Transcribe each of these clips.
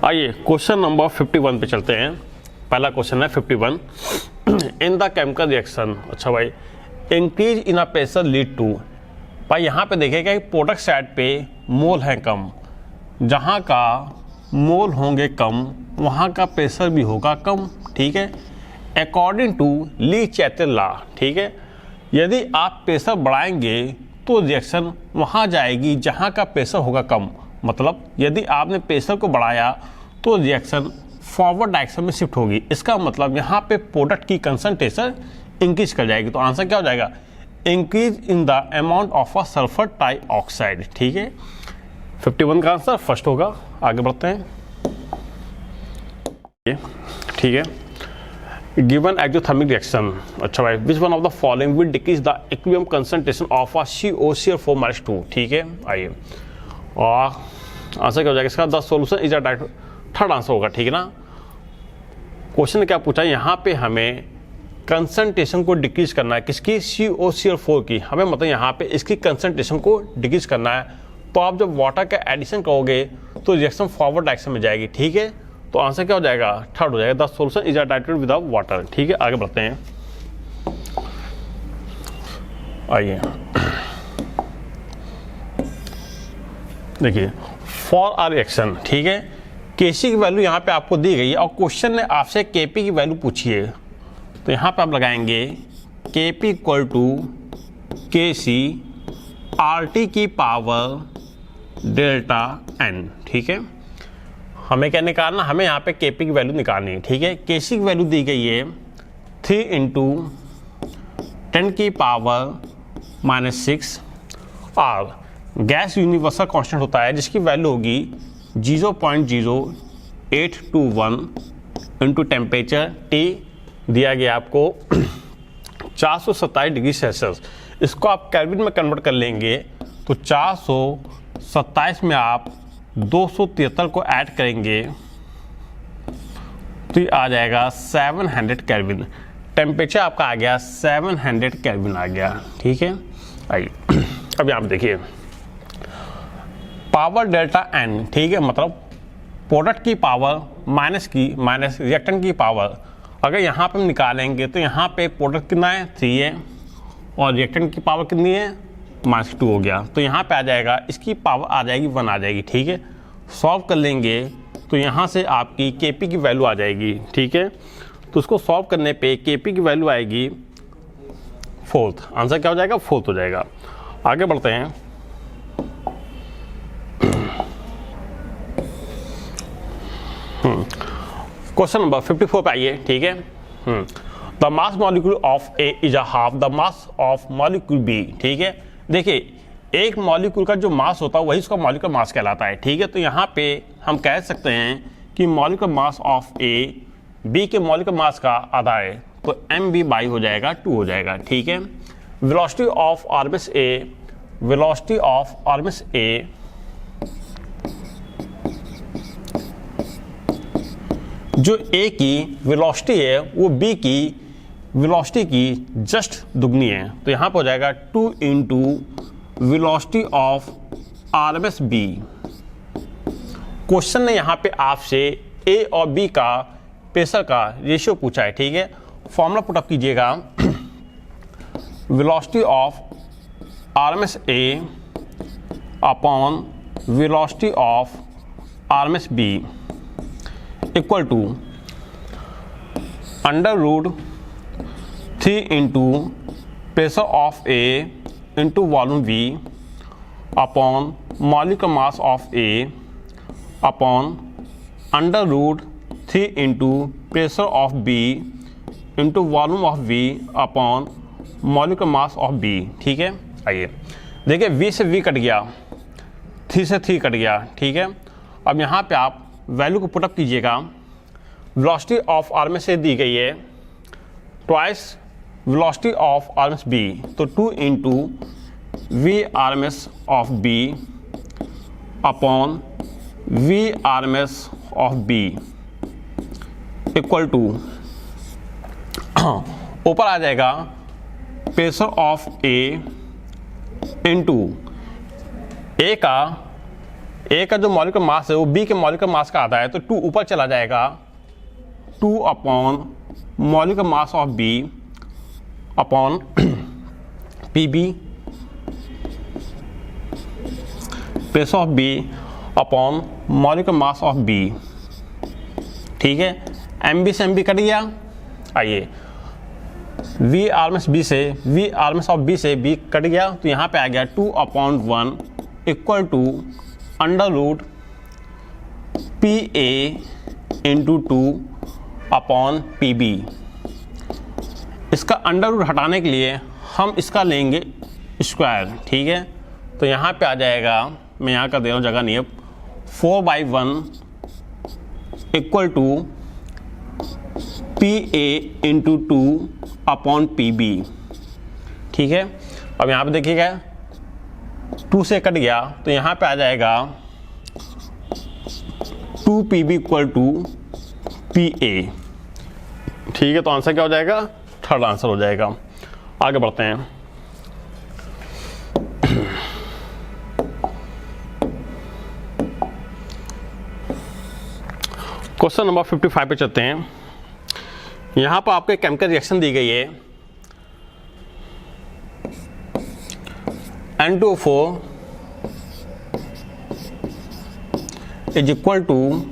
आइए question number 51 पे चलते हैं। पहला क्वेश्चन है 51। इन द केमिकल रिएक्शन, अच्छा भाई, increase in a pressure lead to. भाई यहाँ पे देखिएगा कि प्रोडक्ट साइड पे मोल है कम, जहाँ का मोल होंगे कम वहाँ का प्रेशर भी होगा कम, ठीक है, अकॉर्डिंग टू ली चैतल लॉ, ठीक है। यदि आप प्रेशर बढ़ाएंगे तो रिएक्शन वहाँ जाएगी जहाँ का प्रेशर होगा कम, मतलब यदि आपने प्रेशर को बढ़ाया तो रिएक्शन फॉरवर्ड डायरेक्शन में शिफ्ट होगी। इसका मतलब यहाँ पे प्रोडक्ट की कंसंट्रेशन इंक्रीज कर जाएगी। तो आंसर क्या हो जाएगा? Increase in the amount of a sulphur trioxide, ठीक है। 51 का आंसर फर्स्ट होगा। आगे बढ़ते हैं, ठीक है। गिवन एक्सोथर्मिक रिएक्शन, अच्छा भाई, which one of the following will decrease the equilibrium concentration of a COCl4-2, ठीक है। आइए, और आंसर क्या हो जाएगा इसका? The solution is a direct, third answer होगा, ठीक है ना। क्वेश्चन ने क्या पूछा है यहाँ पे? हमें कंसंट्रेशन को डिक्रीज करना है, किसकी? COCl4 की। हमें मतलब यहाँ पे इसकी कंसंट्रेशन को डिक्रीज करना है। तो आप जब वाटर का एडिशन करोगे तो रिएक्शन फॉरवर्ड डायरेक्शन में जाएगी, ठीक है। तो आंसर क्या हो जाएगा? थर्ड हो जाएगा, the solution is a diluted with water, ठीक है। आगे बढ़ते हैं, आइए देखिए, फॉर आर रिएक्शन, ठीक है। केसी की वैल्यू यहाँ पे आपको दी गई है और क्वेश्चन ने आपसे केपी की वैल्यू पूछी है। तो यहाँ पे आप लगाएंगे KP equal to KC RT की पावर डेल्टा N, ठीक है। हमें क्या निकालना? हमें यहाँ पे केपी की वैल्यू निकालनी है, ठीक है। केसी की वैल्यू दी गई है 3 × 10 की पावर -6 और गैस यूनिवर्सल कांस्टेंट होता है जिसकी वैल्यू होगी 0.0821 इंटू टेम्परेचर T दिया गया आपको 427 डिग्री सेल्सियस। इसको आप केल्विन में कन्वर्ट कर लेंगे तो 427 में आप 273 को ऐड करेंगे तो ये आ जाएगा 700 केल्विन। टेम्परेचर आपका आ गया 700 केल्विन आ गया, ठीक है। आइए अब यहाँ पे देखिए, पावर डेल्टा N, ठीक है, मतलब प्रोडक्ट की पावर माइनस रिएक्टेंट की पावर। अगर यहाँ पे हम निकालेंगे तो यहाँ पे प्रोडक्ट कितना है? 3 है और रिएक्टेंट की पावर कितनी है? -2 हो गया। तो यहाँ पे आ जाएगा, इसकी पावर आ जाएगी 1 आ जाएगी, ठीक है। सॉल्व कर लेंगे तो यहाँ से आपकी केपी की वैल्यू आ जाएगी, ठीक है। तो उसको सॉल्व करने पे केपी की वैल्यू आएगी 4th। आंसर क्या हो जाएगा? 4th हो जाएगा। आगे बढ़ते हैं, क्वेश्चन नंबर 54 पे आइए, ठीक है। The mass molecule of A is a half the mass of molecule B, ठीक है। देखिए, एक मॉलिक्यूल का जो मास होता है वही उसका मॉलिक्यूलर मास कहलाता है, ठीक है। तो यहाँ पे हम कह सकते हैं कि molecular mass of A B के मॉलिक्यूलर मास का आधा है, तो MB/2 हो जाएगा, 2 हो जाएगा, ठीक है। Velocity of RMS A, velocity of RMS A जो A की वेलोसिटी है वो B की वेलोसिटी की जस्ट दुगनी है। तो यहाँ पर हो जाएगा 2 × velocity of RMS B। Question ने यहाँ पे आपसे A और B का प्रेशर का रेशियो पूछा है, ठीक है। फॉर्मूला पुटअप कीजिएगा, velocity of RMS A upon velocity of RMS B equal to √3 × pressure of A into volume V upon molecular mass of A upon √3 × pressure of B into volume of V upon molecular mass of B, ठीक है। आइए देखिए, V से V cut गया, 3 से 3 cut गया, ठीक है। अब यहाँ पे आप वैल्यू को पुटअप कीजिएगा। वेलोसिटी ऑफ RMS A दी गई है twice velocity of RMS B, तो 2 × VRMS of B upon VRMS of B equal to ऊपर आ जाएगा pressure of A into A का ए का जो मॉलिक्यूलर मास है वो बी के मॉलिक्यूलर मास का आधा है, तो 2 ऊपर चला जाएगा, 2 upon molecular mass of B upon P B plus of B upon molecular mass of B. ठीक है, एम बी से एम बी कट गया। आइए वी आर्मस बी से वी आर्मस ऑफ बी से बी कट गया, तो यहाँ पे आ गया 2 upon 1 equal to under root P A into 2 upon P B. इसका अंडर रूट हटाने के लिए हम इसका लेंगे स्क्वायर। ठीक है, तो यहाँ पे आ जाएगा, मैं यहाँ कर दे रहा हूँ, जगह नहीं है, 4/1 equal to P A into 2 upon P B. ठीक है, अब यहाँ पे देखिएगा 2 से कट गया, तो यहाँ पे आ जाएगा 2 P B equal to P A. ठीक है, तो आंसर क्या हो जाएगा, थर्ड आंसर हो जाएगा। आगे बढ़ते हैं। क्वेश्चन नंबर 55 पे चलते हैं। यहां पर आपको एक केमिकल रिएक्शन दी गई है, N2O4 is equal to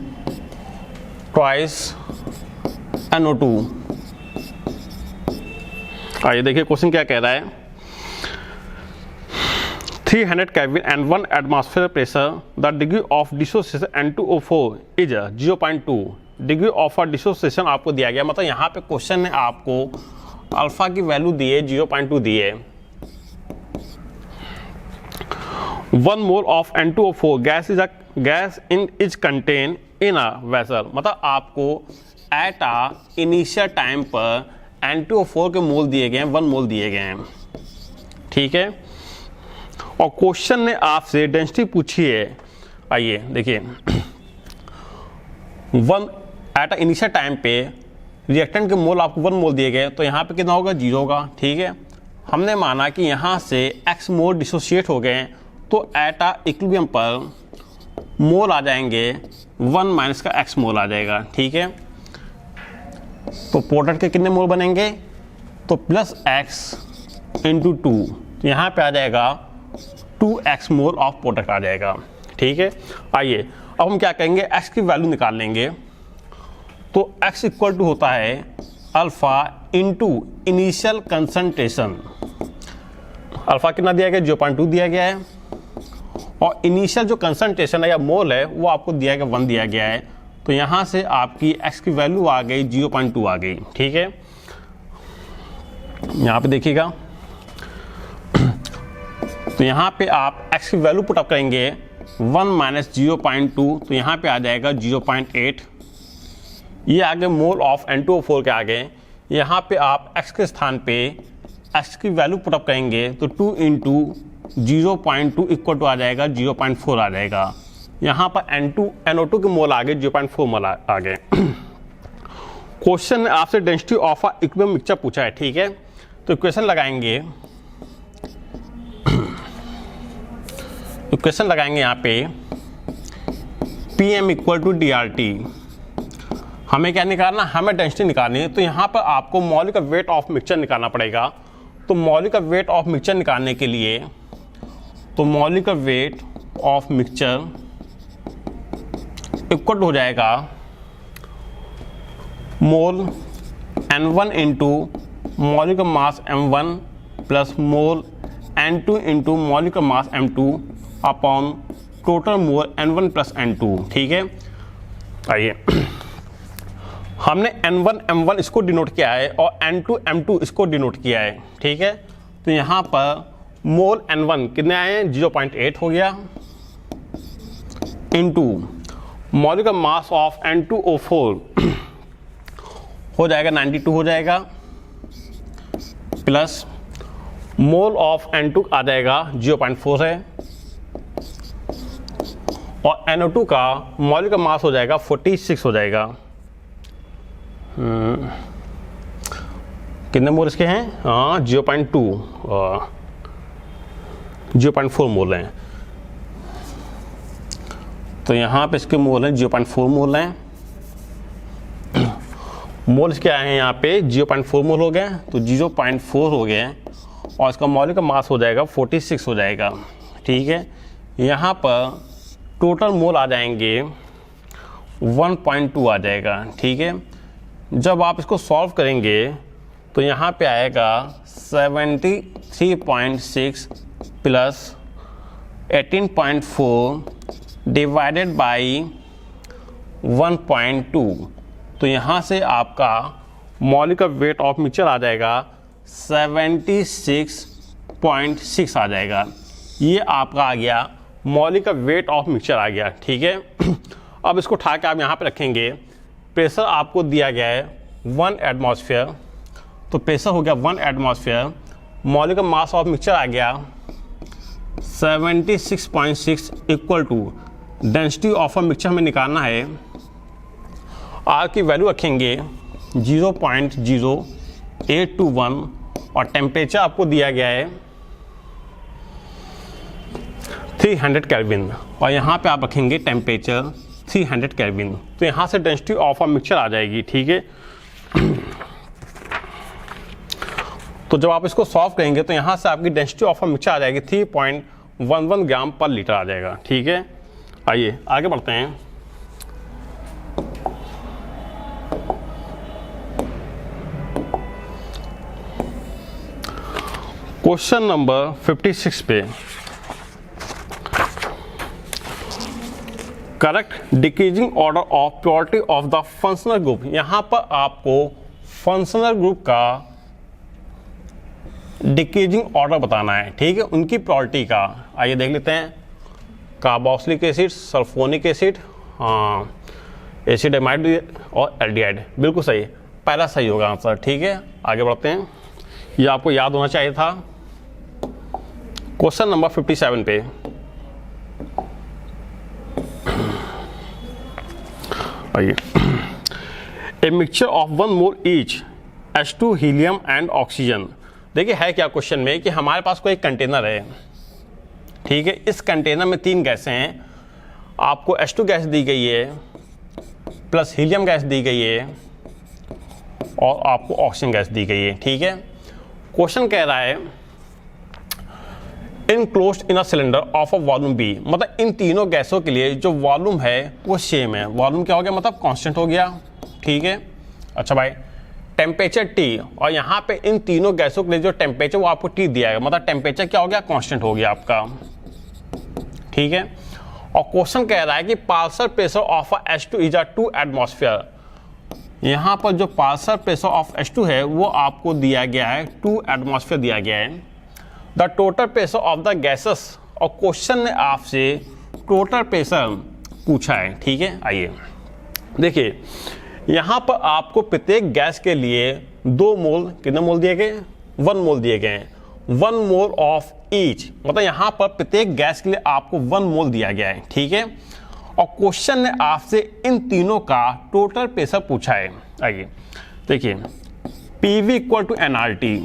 twice NO2। आइए देखिए क्वेश्चन क्या कह रहा है। 300 kelvin and 1 atmosphere pressure, the degree of dissociation N2O4 is 0.2 degree of dissociation आपको दिया गया। मतलब यहाँ पे क्वेश्चन ने आपको अल्फा की वैल्यू दी है 0.2 दी है। 1 mole of N2O4 gas is contain in a vessel. मतलब आपको एट अ इनिशियल टाइम पर N2O4 के मोल दिए गए हैं, 1 मोल दिए गए हैं। ठीक है, और क्वेश्चन ने आपसे डेंसिटी पूछी है। आइए देखिए, 1 एट अ इनिशियल टाइम पे रिएक्टेंट के मोल आपको 1 मोल दिए गए, तो यहाँ पे कितना होगा, 0 होगा। ठीक है, हमने माना कि यहाँ से x मोल डिसोशिएट हो गए, तो एट अ इक्विलिब्रियम पर मोल आ जाएंगे 1 माइनस का x मोल आ जाएगा। ठीक है, तो प्रोडक्ट के कितने मोल बनेंगे, तो प्लस x इंटू 2, तो यहाँ पे आ जाएगा 2x मोल ऑफ प्रोडक्ट आ जाएगा। ठीक है, आइए अब हम क्या करेंगे, x की वैल्यू निकाल लेंगे। तो x इक्वल टू होता है alpha into initial concentration. Alpha कितना दिया गया, 0.2 दिया गया है, और इनिशियल जो कंसंट्रेशन है या मोल है वो आपको दिया गया 1 दिया गया है। तो यहाँ से आपकी x की वैल्यू आ गई 0.2 आ गई। ठीक है, यहाँ पे देखिएगा, तो यहाँ पे आप x की वैल्यू पुटअप करेंगे 1 माइनस 0.2, तो यहाँ पे आ जाएगा 0.8। ये आगे मोल ऑफ N2O4 के आगे, यहाँ पे आप x के स्थान पे x की वैल्यू पुटअप करेंगे, तो 2 इंटू 0.2 इक्वल टू आ जाएगा 0.4 आ जाएगा। यहाँ पर NO2 के मोल आगे 0.4 मोल आ गए। क्वेश्चन ने आपसे density of a equilibrium mixture पूछा है। ठीक है, तो इक्वेशन लगाएंगे, इक्वेशन लगाएंगे यहाँ पे PM इक्वल टू DRT। हमें क्या निकालना, हमें डेंसिटी निकालनी है। तो यहाँ पर आपको मॉलिक्यूलर वेट ऑफ मिक्सचर निकालना पड़ेगा। तो मॉलिक्यूलर वेट ऑफ मिक्सचर निकालने के लिए, तो molecular weight of mixture equal हो जाएगा मोल N1 into molecular mass M1 plus मोल N2 into molecular mass M2 upon total mole N1 plus N2। ठीक है, आइए हमने N1 M1 इसको डिनोट किया है और N2 M2 इसको डिनोट किया है। ठीक है, तो यहाँ पर मोल N1 कितने आए हैं, 0.8 हो गया, into molecular mass of N2O4 हो जाएगा 92 हो जाएगा, प्लस मोल ऑफ N2 आ जाएगा 0.4 है, और NO2 का मॉलिक्यूलर मास हो जाएगा 46 हो जाएगा। कितने मोल इसके हैं, हाँ 0.4 मोल हैं। तो यहाँ पे इसके मोल हैं 0.4 मोल हैं। मोल्स क्या है यहाँ पे 0.4 मोल हो गए, तो 0.4 हो गए और इसका मौलिक मास हो जाएगा 46 हो जाएगा। ठीक है, यहाँ पर टोटल मोल आ जाएंगे 1.2 आ जाएगा। ठीक है, जब आप इसको सॉल्व करेंगे तो यहाँ पे आएगा 73.6 प्लस 18.4 डिवाइडेड बाई 1.2, तो यहाँ से आपका मौलिक वेट ऑफ मिक्सचर आ जाएगा 76.6 आ जाएगा। ये आपका आ गया मौलिक वेट ऑफ मिक्सचर आ गया। ठीक है, अब इसको उठा के आप यहाँ पे रखेंगे। प्रेशर आपको दिया गया है 1 एटमॉस्फेयर, तो प्रेशर हो गया 1 एटमॉस्फेयर। मौलिक मास ऑफ मिक्सचर आ गया 76.6 equal to density of a mixture हमें निकालना है। आर की वैल्यू रखेंगे 0.0821 और टेम्परेचर आपको दिया गया है 300 केल्विन और यहाँ पे आप रखेंगे टेम्परेचर 300 केल्विन, तो यहाँ से डेंसिटी ऑफ अ मिक्सचर आ जाएगी। ठीक है, तो जब आप इसको सॉल्व करेंगे तो यहाँ से आपकी डेंसिटी ऑफ अ मिक्सचर आ जाएगी 3.11 ग्राम पर लीटर आ जाएगा। ठीक है, आइए आगे बढ़ते हैं। क्वेश्चन नंबर 56 पे correct decreasing order of purity of the functional group. यहाँ पर आपको फंक्शनल ग्रुप का डिक्रीजिंग ऑर्डर बताना है। ठीक है, उनकी प्योरिटी का। आइए देख लेते हैं। Carboxylic acid, sulphonic acid, acid amide और एल्डिहाइड। बिल्कुल सही, पहला सही होगा आंसर। ठीक है, आगे बढ़ते हैं। ये आपको याद होना चाहिए था। क्वेश्चन नंबर 57 पे आइए। A mixture of 1 mole each H2 helium and oxygen. देखिए है क्या क्वेश्चन में कि हमारे पास कोई कंटेनर है। ठीक है, इस कंटेनर में 3 गैसें हैं। आपको H2 गैस दी गई है प्लस हीलियम गैस दी गई है और आपको ऑक्सीजन गैस दी गई है। ठीक है, क्वेश्चन कह रहा है enclosed in a cylinder of a volume B, मतलब इन तीनों गैसों के लिए जो वॉल्यूम है वो सेम है। वॉल्यूम क्या हो गया, मतलब कांस्टेंट हो गया। ठीक है, अच्छा भाई, टेम्परेचर T, और यहाँ पे इन तीनों गैसों के लिए जो टेम्परेचर वो आपको T दिया है, मतलब टेम्परेचर क्या हो गया, कांस्टेंट हो गया आपका। ठीक है, और क्वेश्चन कह रहा है कि partial pressure of a H2 is a 2 atmosphere. यहाँ पर जो पार्शियल प्रेशर ऑफ H2 है वो आपको दिया गया है 2 एटमॉस्फेयर दिया गया है। The total pressure of the gases, और क्वेश्चन ने आपसे टोटल प्रेशर पूछा है। ठीक है, आइए देखिए, यहाँ पर आपको प्रत्येक गैस के लिए 2 मोल, कितने मोल दिए गए, 1 मोल दिए गए हैं। 1 मोल ऑफ ईच, मतलब यहाँ पर प्रत्येक गैस के लिए आपको 1 मोल दिया गया है। ठीक है, और क्वेश्चन ने आपसे इन तीनों का टोटल प्रेशर पूछा है। आइए देखिए, PV इक्वल टू nRT,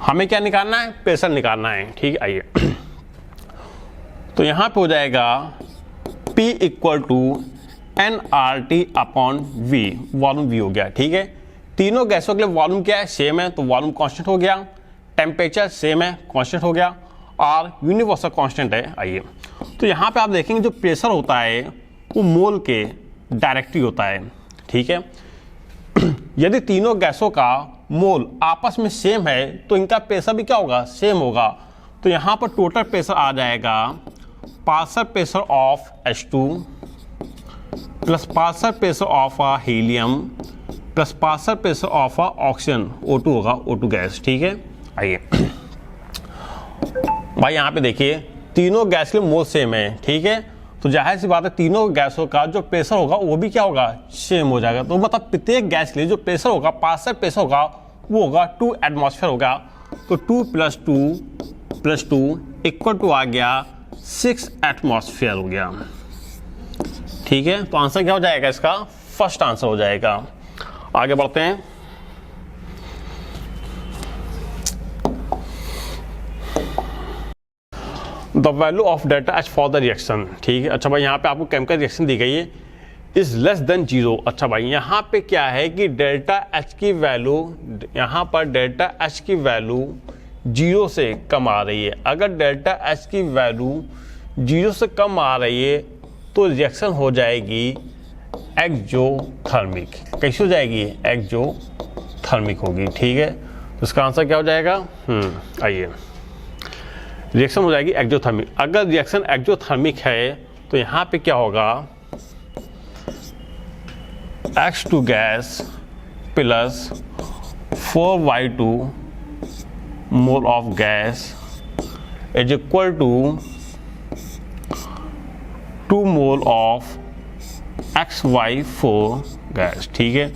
हमें क्या निकालना है, प्रेशर निकालना है। ठीक है, आइए तो यहाँ पे हो जाएगा P equal to nRT upon V, volume V हो गया। ठीक है, तीनों गैसों के लिए वॉल्यूम क्या है, सेम है, तो वॉल्यूम कांस्टेंट हो गया। टेम्परेचर सेम है, कांस्टेंट हो गया, और यूनिवर्सल कांस्टेंट है। आइए तो यहाँ पे आप देखेंगे जो प्रेशर होता है वो मोल के डायरेक्टली होता है। ठीक है, यदि तीनों गैसों का मोल आपस में सेम है तो इनका प्रेशर भी क्या होगा, सेम होगा। तो यहाँ पर टोटल प्रेशर आ जाएगा partial pressure of H2 plus partial pressure of helium plus partial pressure of oxygen, O2 होगा, O2 गैस। ठीक है, आइए भाई यहाँ पे देखिए तीनों गैस के मोल सेम है। ठीक है, तो जाहिर सी बात है तीनों गैसों का जो प्रेशर होगा वो भी क्या होगा, सेम हो जाएगा। तो मतलब प्रत्येक गैस के लिए जो प्रेशर होगा, पार्शियल प्रेशर होगा, वो होगा 2 एटमॉस्फेयर होगा। तो 2 + 2 इक्वल टू आ गया 6 एटमॉस्फेयर हो गया। ठीक है, तो आंसर क्या हो जाएगा इसका, फर्स्ट आंसर हो जाएगा। आगे बढ़ते हैं। The value of delta H for the reaction, ठीक है। अच्छा भाई यहाँ पे आपको केमिकल रिएक्शन दी गई है इज लेस देन 0। अच्छा भाई यहाँ पे क्या है कि डेल्टा एच की वैल्यू, यहाँ पर डेल्टा एच की वैल्यू 0 से कम आ रही है। अगर डेल्टा एच की वैल्यू 0 से कम आ रही है तो रिएक्शन हो जाएगी एक्सोथर्मिक। कैसे हो जाएगी? एक्सोथर्मिक होगी, ठीक है। तो इसका आंसर क्या हो जाएगा? आइए, रिएक्शन हो जाएगी एक्सोथर्मिक। अगर रिएक्शन एक्सोथर्मिक है तो यहाँ पे क्या होगा? X2 gas plus 4Y2 mole of gas is equal to 2 mole of XY4 gas, ठीक है।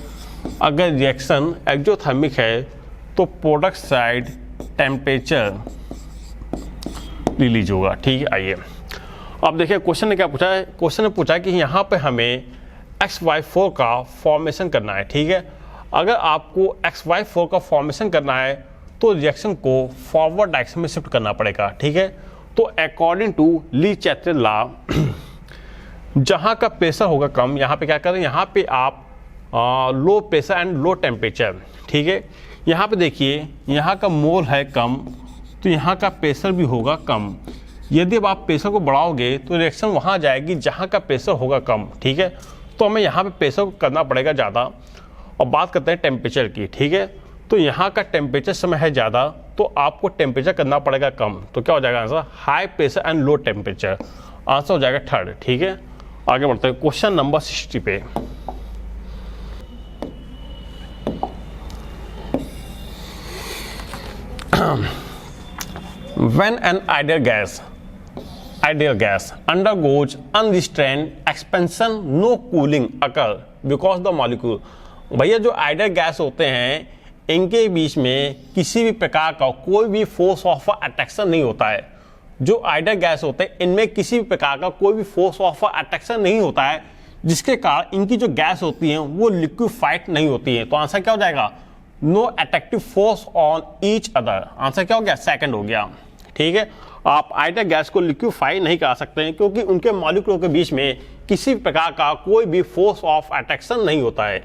अगर रिएक्शन एक्सोथर्मिक है तो प्रोडक्ट साइड टेम्परेचर रिलीज होगा, ठीक है। आइए अब देखिए क्वेश्चन ने क्या पूछा है। क्वेश्चन ने पूछा कि यहाँ पे हमें XY4 का फॉर्मेशन करना है, ठीक है। अगर आपको XY4 का फॉर्मेशन करना है तो रिएक्शन को फॉरवर्ड डायरेक्शन में शिफ्ट करना पड़ेगा, ठीक है। तो according to Le Chatelier law जहाँ का प्रेशर होगा कम, यहाँ पे क्या करें? यहाँ पे आप low pressure and low temperature, ठीक है। यहाँ पे देखिए यहाँ का मोल है कम तो यहाँ का प्रेशर भी होगा कम। यदि अब आप प्रेशर को बढ़ाओगे तो रिएक्शन वहाँ जाएगी जहाँ का प्रेशर होगा कम, ठीक है। तो हमें यहाँ पे प्रेशर को करना पड़ेगा ज़्यादा। और बात करते हैं टेम्परेचर की, ठीक है। तो यहाँ का टेम्परेचर समय है ज़्यादा तो आपको टेम्परेचर करना पड़ेगा कम। तो क्या हो जाएगा answer? High pressure and low temperature. Answer हो जाएगा थर्ड, ठीक है। आगे बढ़ते हैं क्वेश्चन नंबर 60 पे। When an ideal gas undergoes unrestrained expansion, no cooling occur because the molecule। भैया जो आइडियल गैस होते हैं इनके बीच में किसी भी प्रकार का कोई भी फोर्स ऑफ अट्रैक्शन नहीं होता है। जो आइडियल गैस होते हैं इनमें किसी भी प्रकार का कोई भी फोर्स ऑफ अट्रैक्शन नहीं होता है, जिसके कारण इनकी जो गैस होती हैं वो लिक्विफाइड नहीं होती है। तो आंसर क्या हो जाएगा? No attractive force on each other. Answer क्या हो गया? सेकंड हो गया, ठीक है। आप आइडियल गैस को लिक्विफाई नहीं कर सकते हैं क्योंकि उनके मॉलिक्यूलों के बीच में किसी भी प्रकार का कोई भी फोर्स ऑफ अट्रैक्शन नहीं होता है।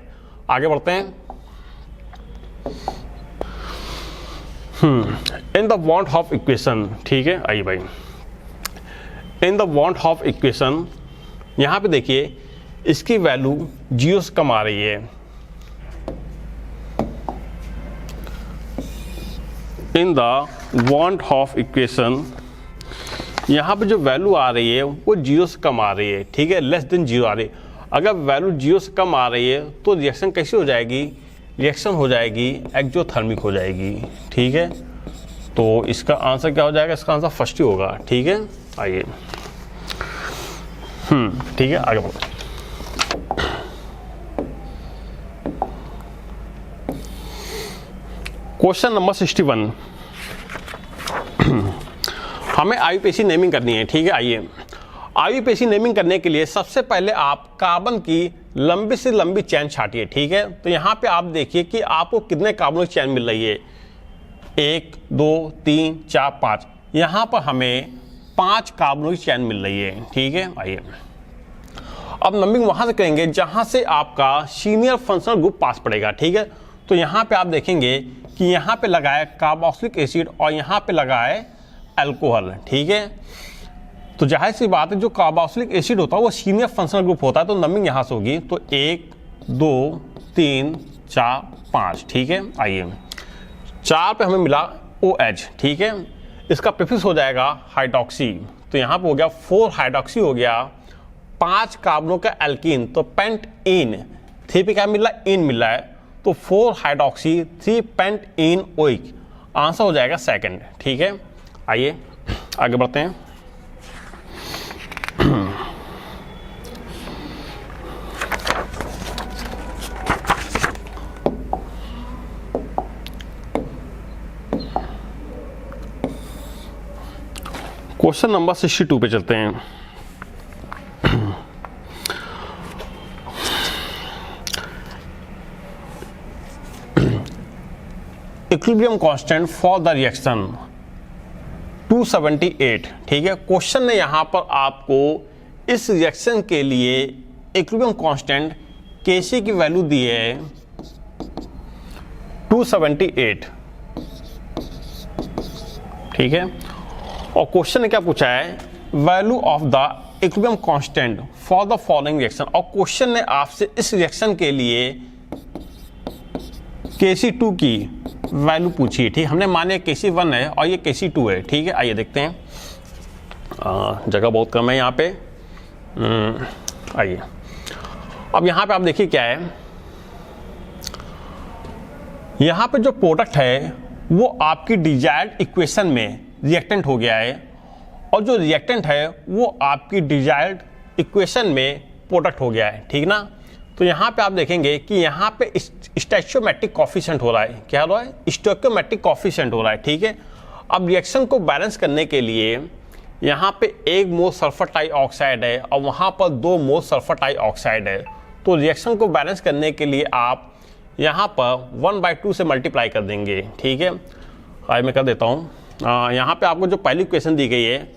आगे बढ़ते हैं। In the want of equation, ठीक है। आइए भाई, in the want of equation यहां पे देखिए इसकी वैल्यू 0 से कम आ रही है। In the want of equation यहाँ पे जो वैल्यू आ रही है वो 0 से कम आ रही है, ठीक है। लेस देन 0 आ रही है। अगर वैल्यू 0 से कम आ रही है तो रिएक्शन कैसी हो जाएगी? रिएक्शन हो जाएगी एक्सोथर्मिक हो जाएगी, ठीक है। तो इसका आंसर क्या हो जाएगा? इसका आंसर फर्स्ट ही होगा, ठीक है। आइए, ठीक है, आगे बढ़ो। Question number 61। हमें आईयूपीएसी नेमिंग करनी है, ठीक है। आइए, आईयूपीएसी नेमिंग करने के लिए सबसे पहले आप कार्बन की लंबी से लंबी चेन छाटिए, ठीक है। तो यहाँ पे आप देखिए कि आपको कितने कार्बन की चेन मिल रही है। 1 2 3 4 5। यहाँ पर हमें 5 कार्बन की चेन मिल रही है, ठीक है। आइए, अब नंबरिंग वहाँ से करेंगे जहाँ से आपका सीनियर फंक्शनल ग्रुप पास पड़ेगा, ठीक है। तो यहाँ पे आप देखेंगे कि यहाँ पे लगा है कार्बोक्सिलिक एसिड और यहाँ पे लगा है अल्कोहल, ठीक है। तो जाहिर सी बात है जो कार्बोक्सिलिक एसिड होता है वो सीनियर फंक्शनल ग्रुप होता है। तो नंबरिंग यहाँ से होगी। तो 1 2 3 4 5, ठीक है। आइए, 4 पे हमें मिला OH, ठीक है। इसका प्रीफिक्स हो जाएगा हाइड्रोक्सी। तो यहाँ पे हो गया 4 हाइड्रोक्सी हो गया। 5 कार्बनों का एल्कीन तो पेंट इन। 3 पे क्या मिल रहा है? इन मिल रहा है। तो 4 hydroxy 3 pentenoic. Answer हो जाएगा सेकंड, ठीक है। आइए आगे बढ़ते हैं। क्वेश्चन नंबर 62 पे चलते हैं। Equilibrium constant for the reaction 278, ठीक है। क्वेश्चन ने यहाँ पर आपको इस रिएक्शन के लिए इक्विलिब्रियम कांस्टेंट Kc की वैल्यू दी है 278, ठीक है। और क्वेश्चन ने क्या पूछा है, value of the equilibrium constant for the following reaction. और क्वेश्चन ने आपसे इस रिएक्शन के लिए Kc2 की वैल्यू पूछी है, ठीक। हमने माने Kc1 है और ये Kc2 है, ठीक है। आइए देखते हैं, जगह बहुत कम है यहाँ पे। आइए अब यहाँ पे आप देखिए क्या है, यहाँ पे जो प्रोडक्ट है वो आपकी डिजायर्ड इक्वेशन में रिएक्टेंट हो गया है, और जो रिएक्टेंट है वो आपकी डिजायर्ड इक्वेशन में प्रोडक्ट हो गया है, ठीक ना। तो यहाँ पे आप देखेंगे कि यहाँ पे स्टोइकोमेट्रिक कोफिशिएंट हो रहा है। क्या हो रहा है? स्टोइकोमेट्रिक कोफिशिएंट हो रहा है, ठीक है। अब रिएक्शन को बैलेंस करने के लिए यहाँ पे 1 मोल सल्फर डाइऑक्साइड है और वहाँ पर 2 मोल सल्फर डाइऑक्साइड है। तो रिएक्शन को बैलेंस करने के लिए आप यहाँ पर 1/2 से मल्टीप्लाई कर देंगे, ठीक है। आज मैं कर देता हूँ। यहाँ पे आपको जो पहली इक्वेशन दी गई है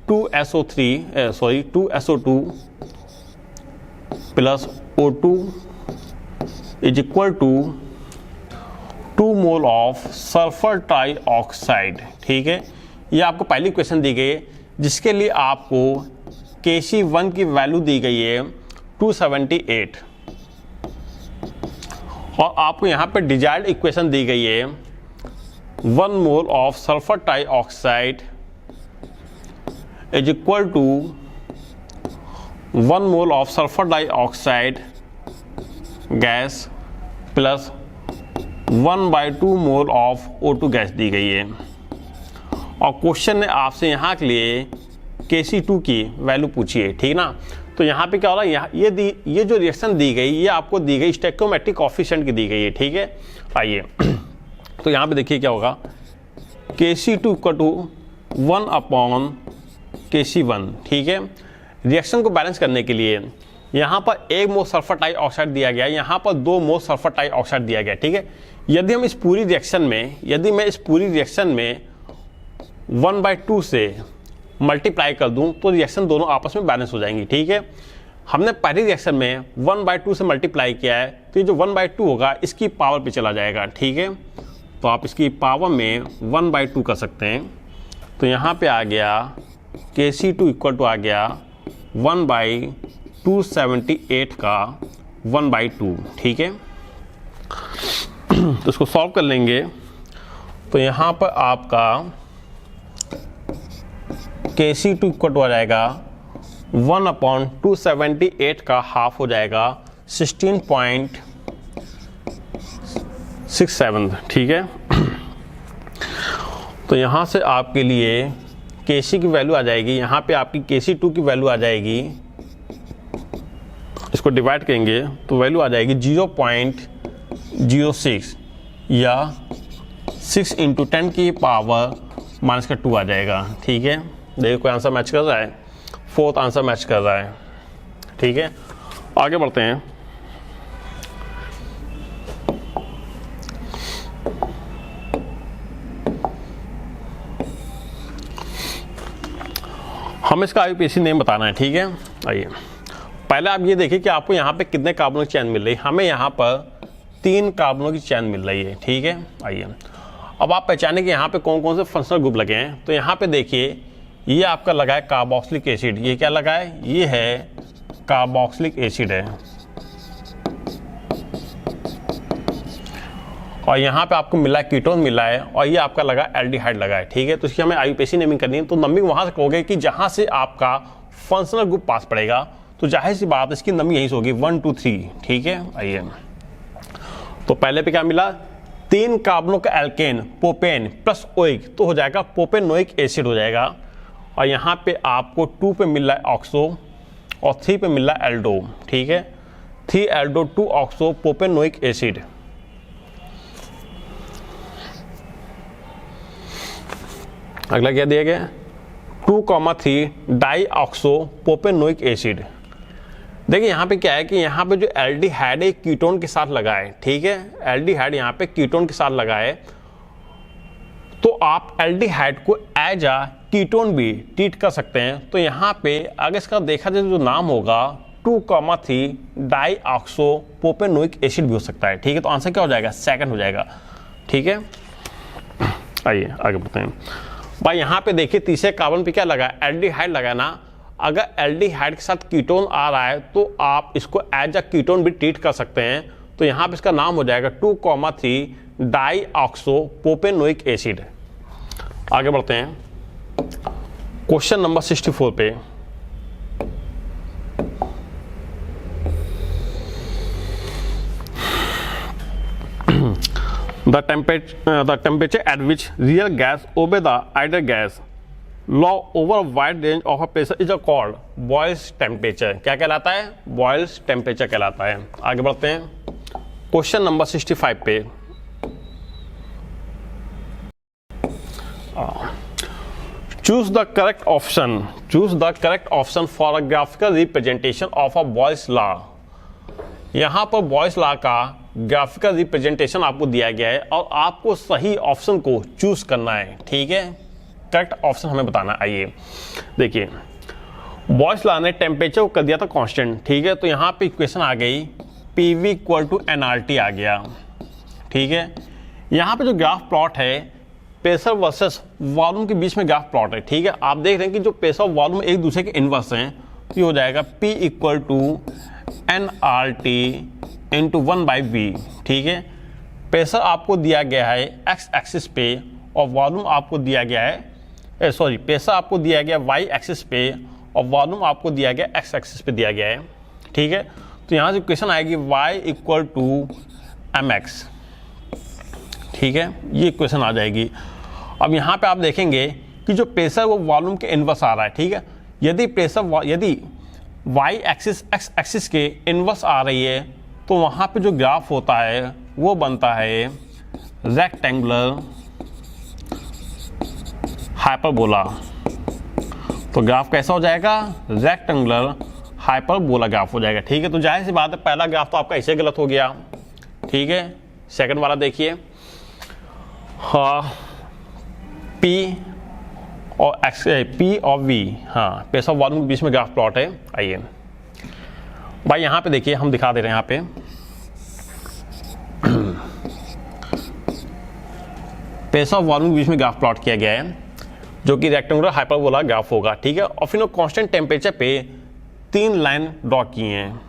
2SO2 plus O2 is equal to 2 mole of sulphur dioxide, ठीक है। ये आपको पहली इक्वेशन दी गई है, जिसके लिए आपको Kc1 की वैल्यू दी गई है 278, और आपको यहाँ पे डिजायर्ड इक्वेशन दी गई है 1 mole of sulphur dioxide is equal to 1 mole of sulphur dioxide gas plus 1/2 mole of O2 gas दी गई है। और क्वेश्चन ने आपसे यहाँ के लिए Kc2 की वैल्यू पूछी है, ठीक ना। तो यहाँ पे क्या हो रहा है, ये जो रिएक्शन दी गई ये आपको दी गई स्टोइकोमेट्रिक कोफिशिएंट की दी गई है, ठीक है। आइए तो यहाँ पे देखिए क्या होगा, Kc2 इक्वल टू 1/Kc1, ठीक है। रिएक्शन को बैलेंस करने के लिए यहाँ पर 1 मोल सल्फर डाइऑक्साइड दिया गया, यहाँ पर 2 मोल सल्फर डाइऑक्साइड दिया गया, ठीक है। यदि मैं इस पूरी रिएक्शन में 1/2 से मल्टीप्लाई कर दूं तो रिएक्शन दोनों आपस में बैलेंस हो जाएंगी, ठीक है। हमने पहली रिएक्शन में 1/2 से मल्टीप्लाई किया है, तो ये जो 1/2 होगा इसकी पावर पे चला जाएगा, ठीक है। तो आप इसकी पावर में 1/2 कर सकते हैं। तो यहाँ पे आ गया Kc2 इक्वल टू आ गया 1/278 का 1/2, ठीक है। तो इसको सॉल्व कर लेंगे। तो यहाँ पर आपका Kc2 इक्वल टू आ जाएगा 1/278 का हाफ हो जाएगा 16.67, ठीक है। तो यहाँ से आपके लिए Kc की वैल्यू आ जाएगी, यहाँ पे आपकी Kc2 की वैल्यू आ जाएगी, इसको डिवाइड करेंगे तो वैल्यू आ जाएगी 0.06 या 6 × 10 की पावर -2 आ जाएगा, ठीक है। देखिए कोई आंसर मैच कर रहा है, 4th आंसर मैच कर रहा है, ठीक है। आगे बढ़ते हैं। हमें इसका IUPAC नेम बताना है, ठीक है। आइए पहले आप ये देखिए कि आपको यहाँ पे कितने कार्बनों की चेन मिल रही है। हमें यहाँ पर 3 कार्बनों की चेन मिल रही है, ठीक है। आइए अब आप पहचाने कि यहाँ पे कौन कौन से फंक्शनल ग्रुप लगे हैं। तो यहाँ पे देखिए ये आपका लगा है कार्बोक्सिलिक एसिड, ये क्या लगा है, ये है कार्बोक्सिलिक एसिड है। और यहाँ पे आपको मिला है कीटोन मिला है, और ये आपका लगा एल्डिहाइड लगा है, ठीक है। तो इसकी हमें IUPAC नेमिंग करनी है। तो नंबरिंग वहाँ से कहोगे कि जहाँ से आपका फंक्शनल ग्रुप पास पड़ेगा, तो जाहिर सी बात इसकी नंबरिंग यहीं से होगी 1 2 3, ठीक है। आइए तो पहले पे क्या मिला, 3 कार्बनों का एल्केन प्रोपेन प्लस ओइक, तो हो जाएगा प्रोपेनोइक एसिड हो जाएगा। और यहाँ पे आपको 2 पे मिल रहा है ऑक्सो और 3 पे मिल रहा है एल्डो, ठीक है। 3 एल्डो 2 ऑक्सो प्रोपेनोइक एसिड। अगला क्या दिया गया, 2,3 डाई ऑक्सो प्रोपेनोइक एसिड। देखिए यहाँ पे क्या है कि यहाँ पे जो एल्डिहाइड है कीटोन के साथ लगा है, ठीक है। एल्डिहाइड यहाँ पे कीटोन के साथ लगा है, तो आप एल्डिहाइड को एज आ कीटोन भी ट्रीट कर सकते हैं। तो यहाँ पे अगर इसका देखा जाए जो नाम होगा 2,3 डाईऑक्सोप्रोपेनोइक एसिड भी हो सकता है। ठीक है, तो आंसर क्या हो जाएगा? सेकंड हो जाएगा। ठीक है, आइए आगे बढ़ते हैं। भाई यहाँ पे देखिए तीसरे कार्बन पे क्या लगा? एल्डिहाइड लगा ना। अगर एल्डिहाइड के साथ कीटोन आ रहा है तो आप इसको एज अ कीटोन भी ट्रीट कर सकते हैं। तो यहाँ पे इसका नाम हो जाएगा 2,3 डाईऑक्सोप्रोपेनोइक एसिड। आगे बढ़ते हैं क्वेश्चन नंबर 64 पे। The temperature at which real gas obey the ideal gas law over a wide range of a pressure is called Boyle's temperature। क्या कहलाता है? Boyle's temperature कहलाता है। आगे बढ़ते हैं क्वेश्चन नंबर 65 पे। Choose the correct option for a graphical representation of a Boyle's law। यहाँ पर बॉयल्स लॉ का ग्राफिकल रिप्रेजेंटेशन आपको दिया गया है और आपको सही ऑप्शन को चूज करना है। ठीक है, करेक्ट ऑप्शन हमें बताना। आइए देखिए, बॉयल्स लॉ ने टेम्परेचर को कर दिया था कांस्टेंट। ठीक है, तो यहाँ पे इक्वेशन आ गई PV इक्वल टू nRT आ गया। ठीक है, यहाँ पे जो ग्राफ प्लॉट है प्रेशर वर्सेस वॉल्यूम के बीच में ग्राफ प्लॉट है। ठीक है, आप देख रहे हैं कि जो प्रेशर और वॉल्यूम एक दूसरे के इनवर्स हैं। तो ये हो जाएगा P equal to nRT into 1/V। ठीक है, प्रेशर आपको दिया गया है x एक्सिस पे और वॉल्यूम आपको दिया गया है प्रेशर आपको दिया गया y एक्सिस पे और वॉल्यूम आपको दिया गया x एक्सिस पे दिया गया है। ठीक है, तो यहाँ से इक्वेशन आएगी y इक्वल टू mx। ठीक है, ये इक्वेशन आ जाएगी। अब यहाँ पे आप देखेंगे कि जो प्रेशर वो वॉल्यूम के इनवर्स आ रहा है। ठीक है, यदि y एक्सिस x एक्सिस के इनवर्स आ रही है तो वहाँ पे जो ग्राफ होता है वो बनता है रेक्टेंगुलर हाइपरबोला। तो ग्राफ कैसा हो जाएगा? रेक्टेंगुलर हाइपरबोला ग्राफ हो जाएगा। ठीक है, तो जाहिर सी बात है पहला ग्राफ तो आपका ऐसे गलत हो गया। ठीक है, सेकंड वाला देखिए, हाँ P और V, हाँ प्रेशर वॉल्यूम के बीच में ग्राफ प्लॉट है। आइए भाई यहाँ पे देखिए, हम दिखा दे रहे हैं यहाँ पे प्रेशर और वॉल्यूम के बीच में ग्राफ प्लॉट किया गया है जो कि रेक्टेंगुलर हाइपरबोला ग्राफ होगा। ठीक है, और फिर कांस्टेंट टेम्परेचर पे 3 लाइन ड्रॉ की हैं।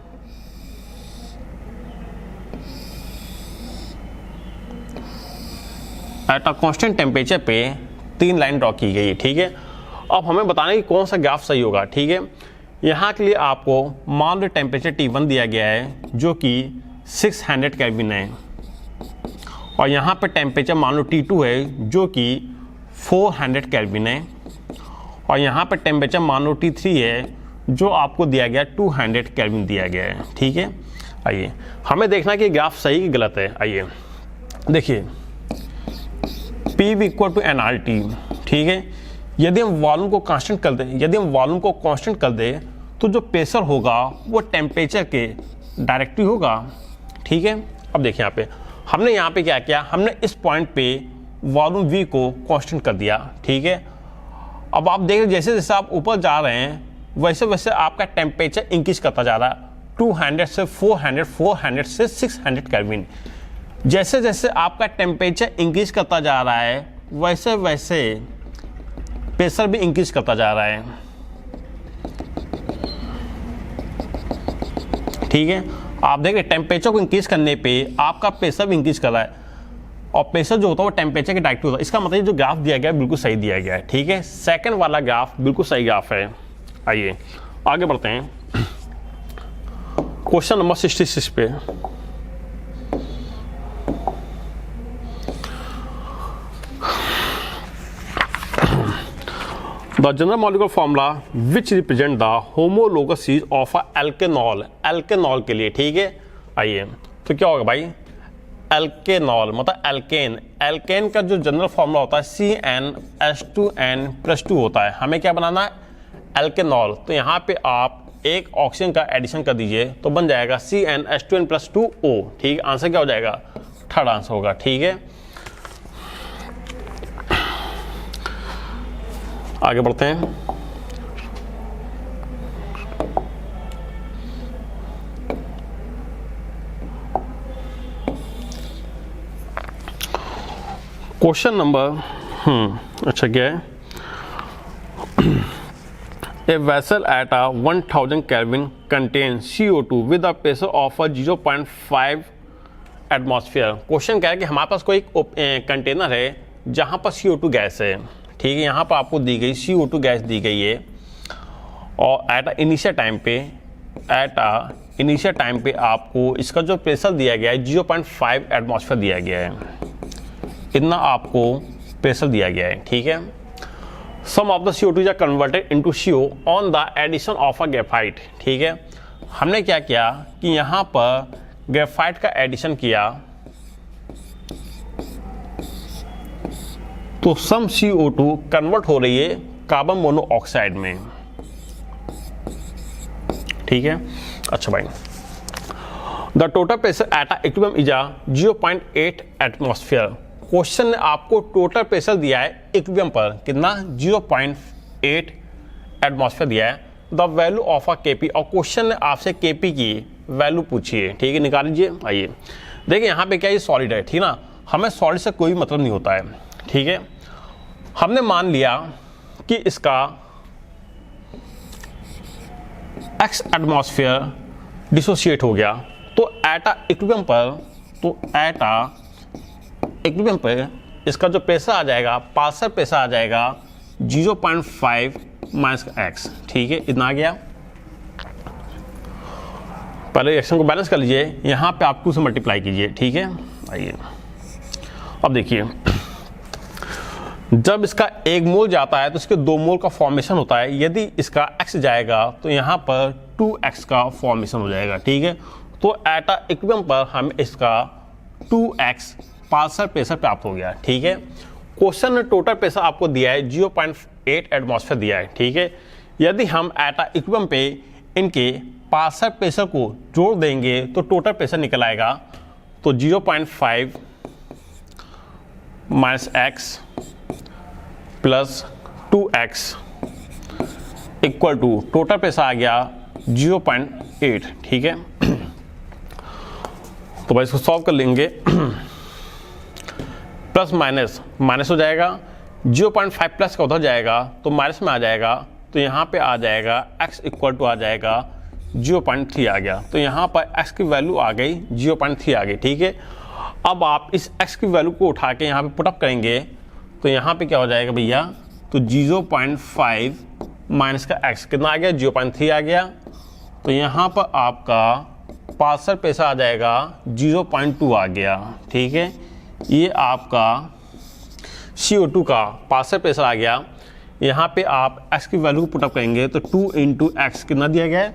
एट अ कांस्टेंट टेम्परेचर पे 3 लाइन ड्रॉ की गई। ठीक है, अब हमें बताना है कि कौन सा ग्राफ सही होगा। ठीक है, यहाँ के लिए आपको मान लो टेम्परेचर T1 दिया गया है जो कि 600 केल्विन है और यहाँ पर टेम्परेचर मान लो T2 है जो कि 400 केल्विन है और यहाँ पर टेम्परेचर मान लो T3 है जो आपको दिया गया 200 केल्विन दिया गया है। ठीक है, आइए हमें देखना कि ग्राफ सही कि गलत है। आइए देखिए, PV इक्वल टू nRT। ठीक है, यदि हम वॉल्यूम को कांस्टेंट कर दें तो जो प्रेशर होगा वो टेम्परेचर के डायरेक्टली होगा। ठीक है, अब देखिए यहाँ पे हमने यहाँ पे क्या किया, हमने इस पॉइंट पे वॉल्यूम V को कांस्टेंट कर दिया। ठीक है, अब आप देख रहे जैसे जैसे आप ऊपर जा रहे हैं वैसे वैसे आपका टेम्परेचर इंक्रीज करता जा रहा है 200 से 400, 400 से 600 केल्विन। जैसे जैसे आपका टेम्परेचर इंक्रीज करता जा रहा है वैसे वैसे प्रेशर भी इंक्रीज करता जा रहा है। ठीक है, आप देखिए टेम्परेचर को इंक्रीज करने पे आपका प्रेशर भी इंक्रीज कर रहा है और प्रेशर जो होता है वो टेम्परेचर के डायरेक्ट होता है। इसका मतलब जो ग्राफ दिया गया है बिल्कुल सही दिया गया है। ठीक है, सेकंड वाला ग्राफ बिल्कुल सही ग्राफ है। आइए आगे बढ़ते हैं क्वेश्चन नंबर 66 पे। The general molecular formula which represent the homologous series of a alkanol, alkanol के लिए। ठीक है, आइए तो क्या होगा भाई, एल्केनॉल मतलब एल्केन। एल्केन का जो जनरल फॉर्मूला होता है CnH2n+2 होता है। हमें क्या बनाना है, एल्केनॉल। तो यहाँ पे आप एक ऑक्सीजन का एडिशन कर दीजिए तो बन जाएगा CnH2n+2O। ठीक है, आंसर क्या हो जाएगा, थर्ड आंसर होगा। ठीक है, आगे बढ़ते हैं। क्वेश्चन नंबर अच्छा क्या है, a vessel eight a 1000 Kelvin contains CO2 with a pressure of a 0.5 atmosphere. Question क्या है कि हमारे पास कोई कंटेनर है जहाँ पर CO2 गैस है, ठीक है। यहाँ पर आपको दी गई CO2 गैस दी गई है और एट इनिशियल टाइम पे आपको इसका जो प्रेशर दिया गया है 0.5 एटमॉस्फेयर दिया गया है, इतना आपको प्रेशर दिया गया है, ठीक है। Sum of the CO2 are converted into CO on the addition of a graphite, ठीक है। हमने क्या किया कि यहाँ पर ग्रेफाइट का एडिशन किया तो सम CO2 कन्वर्ट हो रही है कार्बन मोनोऑक्साइड में, ठीक है। अच्छा भाई, the total pressure at equilibrium is 0.8 atmosphere. Question ने आपको टोटल प्रेशर दिया है इक्विलिब्रियम पर कितना, 0.8 एटमॉस्फेयर दिया है। The value of a KP, और क्वेश्चन ने आपसे केपी की वैल्यू पूछी है, ठीक है। निकाल लीजिए। आइए देखिए यहाँ पे क्या ये सॉलिड है, ठीक ना, हमें सॉलिड से कोई मतलब नहीं होता है, ठीक है। हमने मान लिया कि इसका x एटमॉस्फेयर डिसोसिएट हो गया, तो एट इक्विलिब्रियम पर इसका जो प्रेशर आ जाएगा, पार्शियल प्रेशर आ जाएगा 0.5 माइनस x, ठीक है। इतना आ गया। पहले रिएक्शन को बैलेंस कर लीजिए, यहाँ पे आप 2 से मल्टीप्लाई कीजिए, ठीक है। आइए अब देखिए, जब इसका 1 मोल जाता है तो इसके 2 मोल का फॉर्मेशन होता है। यदि इसका x जाएगा तो यहाँ पर 2x का फॉर्मेशन हो जाएगा, ठीक है। तो एट इक्विलिब्रियम पर हमें इसका 2x पार्शियल प्रेशर प्राप्त हो गया, ठीक है। क्वेश्चन ने टोटल प्रेशर आपको दिया है 0.8 एटमॉस्फेयर दिया है, ठीक है। यदि हम एट इक्विलिब्रियम पे इनके पार्शियल प्रेशर को जोड़ देंगे तो टोटल प्रेशर निकल आएगा, तो 0.5 minus x plus 2x equal to total pressure आ गया 0.8, ठीक है। तो भाई इसको सॉल्व कर लेंगे। प्लस माइनस हो जाएगा, 0.5 प्लस का उधर जाएगा तो माइनस में आ जाएगा, तो यहाँ पे आ जाएगा x इक्वल टू आ जाएगा 0.3 आ गया। तो यहाँ पर x की वैल्यू आ गई 0.3 आ गई, ठीक है। अब आप इस x की वैल्यू को उठा के यहाँ पे पुटअप करेंगे तो यहाँ पे क्या हो जाएगा भैया, तो 0.5 माइनस का x कितना आ गया, 0.3 आ गया। तो यहाँ पर आपका पार्शियल प्रेशर आ जाएगा 0.2 आ गया, ठीक है। ये आपका CO2 का पार्शियल प्रेशर आ गया। यहाँ पे आप x की वैल्यू पुटअप करेंगे तो 2 इंटू एक्स कितना दिया गया है,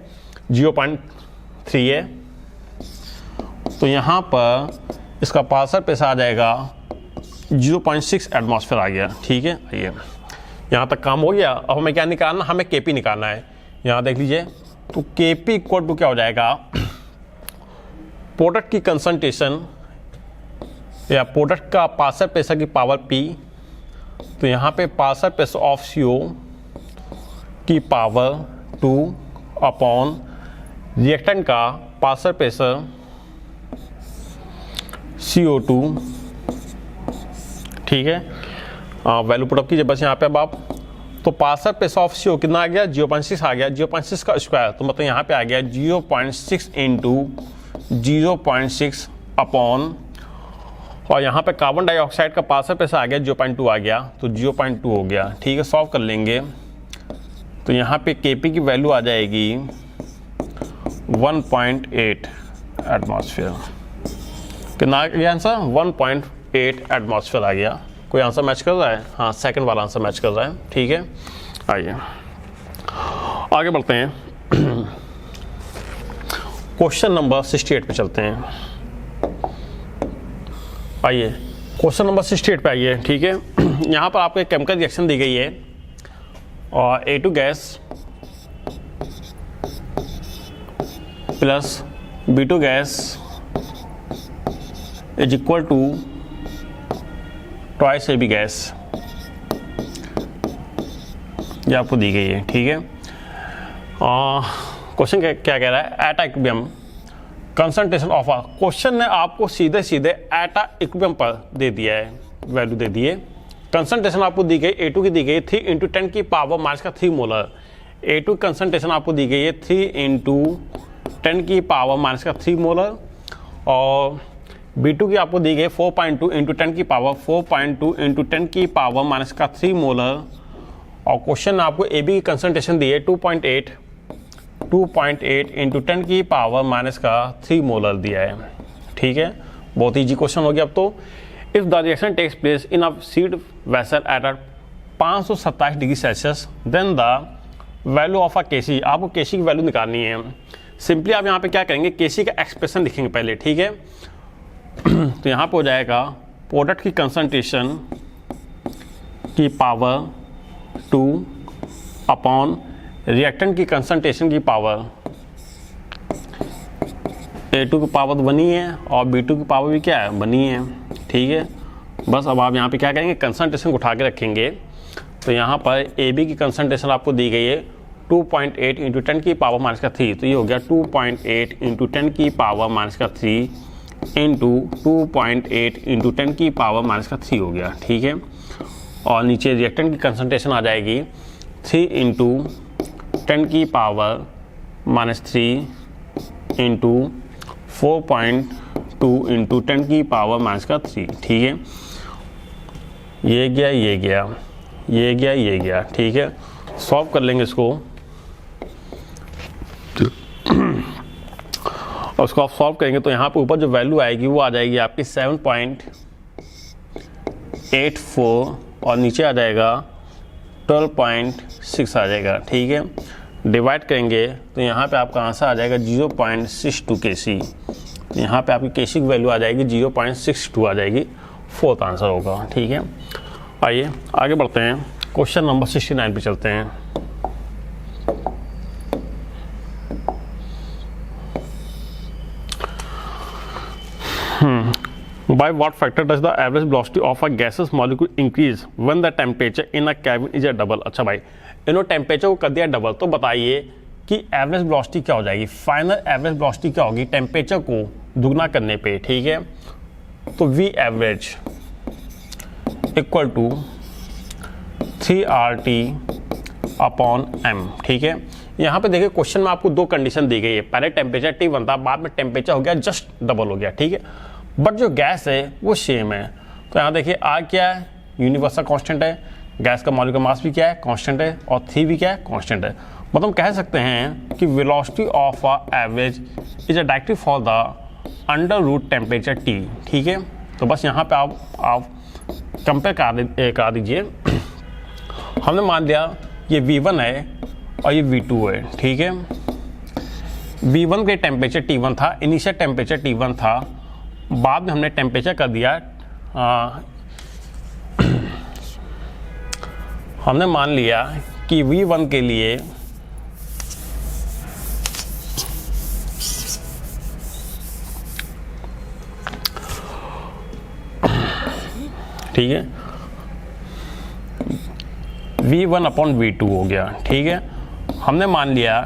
0.3 है। तो यहाँ पर इसका पार्शियल प्रेशर आ जाएगा 0.6 एटमॉस्फेयर आ गया, ठीक है। आइए यहाँ तक काम हो गया। अब हमें क्या निकालना, हमें केपी निकालना है। यहाँ देख लीजिए, तो केपी इक्वल टू क्या हो जाएगा, प्रोडक्ट की कंसंट्रेशन या प्रोडक्ट का पार्शियल प्रेशर की पावर P। तो यहाँ पे पार्शियल प्रेशर ऑफ CO की पावर 2 अपॉन रिएक्टेंट का पार्शियल प्रेशर CO2, ठीक है। वैल्यू पुटअप कीजिए बस यहाँ पे। अब आप तो पार्शियल प्रेशर ऑफ CO कितना आ गया, 0.6 आ गया, 0.6 का स्क्वायर, तो मतलब यहाँ पे आ गया 0.6 इंटू 0.6 अपॉन, और यहाँ पे कार्बन डाइऑक्साइड का पार्शियल प्रेशर आ गया 0.2 आ गया, तो 0.2 हो गया, ठीक है। सॉल्व कर लेंगे तो यहाँ पे केपी की वैल्यू आ जाएगी 1.8 एटमॉस्फेयर। कितना आ गया आंसर, 1.8 एटमॉस्फेयर आ गया। कोई आंसर मैच कर रहा है, हाँ सेकंड वाला आंसर मैच कर रहा है, ठीक है। आइए आगे बढ़ते हैं, क्वेश्चन नंबर 68 पे चलते हैं। आइए क्वेश्चन नंबर 68 पे आइए, ठीक है। यहाँ पर आपको एक केमिकल रिएक्शन दी गई है और A2 gas plus B2 gas is equal to twice AB gas. ये आपको दी गई है, ठीक है। क्वेश्चन क्या कह रहा है, at equilibrium concentration of ah, question ने आपको सीधे सीधे एट इक्विलिब्रियम पर दे दिया है, वैल्यू दे दी है। कंसंट्रेशन आपको दी गई A2 की दी गई 3 × 10 की पावर -3 मोलर। A2 कंसंट्रेशन आपको दी गई है 3 × 10 की पावर -3 मोलर, और B2 की आपको दी गई 4.2 × 10 की पावर 4.2 × 10 की पावर -3 मोलर। और क्वेश्चन ने आपको AB की कंसंट्रेशन दी है 2.8 × 10 की पावर -3 मोलर दिया है, ठीक है। बहुत ईजी क्वेश्चन हो गया अब तो। If the reaction takes place in a sealed vessel at 527 degree Celsius then the value of a K C, आपको केसी की वैल्यू निकालनी है। सिंपली आप यहाँ पे क्या करेंगे, केसी का एक्सप्रेशन लिखेंगे पहले, ठीक है। तो यहाँ पे हो जाएगा प्रोडक्ट की कंसंट्रेशन की पावर 2 अपॉन रिएक्टेंट की कंसंट्रेशन की पावर, A2 की पावर तो बनी है और B2 की पावर भी क्या है, बनी है, ठीक है। बस अब आप यहाँ पे क्या करेंगे, कंसंट्रेशन को उठा के रखेंगे। तो यहाँ पर AB की कंसंट्रेशन आपको दी गई है 2.8 × 10 की पावर -3, तो ये हो गया 2.8 × 10 की पावर -3 इंटू 2.8 × 10 की पावर -3 हो गया, ठीक है। और नीचे रिएक्टेंट की कंसंट्रेशन आ जाएगी 3 × 10 की पावर -3 इंटू 4.2 × 10 की पावर -3, ठीक है। ये गया, ये गया, ये गया, ये गया, ठीक है। सॉल्व कर लेंगे इसको, और उसको आप सॉल्व करेंगे तो यहाँ पे ऊपर जो वैल्यू आएगी वो आ जाएगी आपकी 7.84 और नीचे आ जाएगा 12.6 आ जाएगा, ठीक है। डिवाइड करेंगे तो यहाँ पे आपका आंसर आ जाएगा 0.62 kc। तो यहाँ पे आपकी केसी की वैल्यू आ जाएगी 0.62 आ जाएगी, फोर्थ आंसर होगा, ठीक है। आइए आगे बढ़ते हैं, क्वेश्चन नंबर 69 पे चलते हैं। By what factor does the average velocity of a gaseous molecule increase when the temperature in a cabin is a double? अच्छा भाई, इन्होंने टेम्परेचर को कर दिया डबल, तो बताइए कि एवरेज वेलोसिटी क्या हो जाएगी, फाइनल एवरेज वेलोसिटी क्या होगी टेम्परेचर को दुगना करने पे, ठीक है। तो V average equal to 3RT upon M, ठीक है। यहाँ पे देखिए क्वेश्चन में आपको दो कंडीशन दी गई है, पहले टेम्परेचर T1 था, बाद में टेम्परेचर हो गया जस्ट डबल हो गया, ठीक है। बट जो गैस है वो सेम है। तो यहाँ देखिए R क्या है, यूनिवर्सल कांस्टेंट है, गैस का मॉलिक्यूलर मास भी क्या है, कांस्टेंट है, और 3 भी क्या है, कांस्टेंट है। मतलब कह सकते हैं कि velocity of a average is a directly for the under root temperature T, ठीक है। तो बस यहाँ पे आप कंपेयर कर दीजिए। हमने मान लिया ये V1 है और ये V2 है, ठीक है। V1 के टेम्परेचर T1 था, इनिशियल टेम्परेचर T1 था, बाद में हमने टेम्परेचर कर दिया, हमने मान लिया कि V1 के लिए ठीक है V1 अपॉन V2 हो गया, ठीक है। हमने मान लिया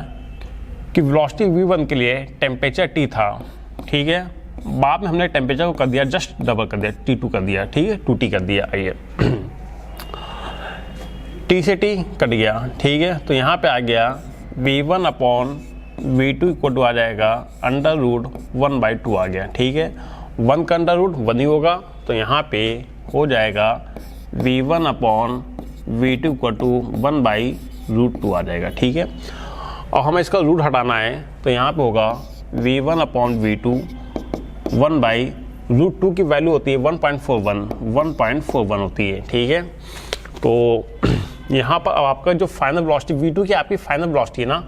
कि वेलोसिटी V1 के लिए टेम्परेचर T था, ठीक है। बाद में हमने टेम्परेचर को कर दिया जस्ट डबल कर दिया, T2 कर दिया, ठीक है, 2T कर दिया। आइए T से T कट गया, ठीक है। तो यहाँ पे आ गया V1 upon V2 equal to आ जाएगा अंडर रूट 1/2 आ गया, ठीक है। 1 का अंडर रूट 1 ही होगा, तो यहाँ पे हो जाएगा V1 upon V2 equal to 1/√2 आ जाएगा, ठीक है। और हमें इसका रूट हटाना है, तो यहाँ पे होगा V1 अपॉन V2 1/√2 की वैल्यू होती है 1.41 होती है, ठीक है। तो यहाँ पर अब आपका जो फाइनल वेलोसिटी V2 की आपकी फाइनल वेलोसिटी है ना,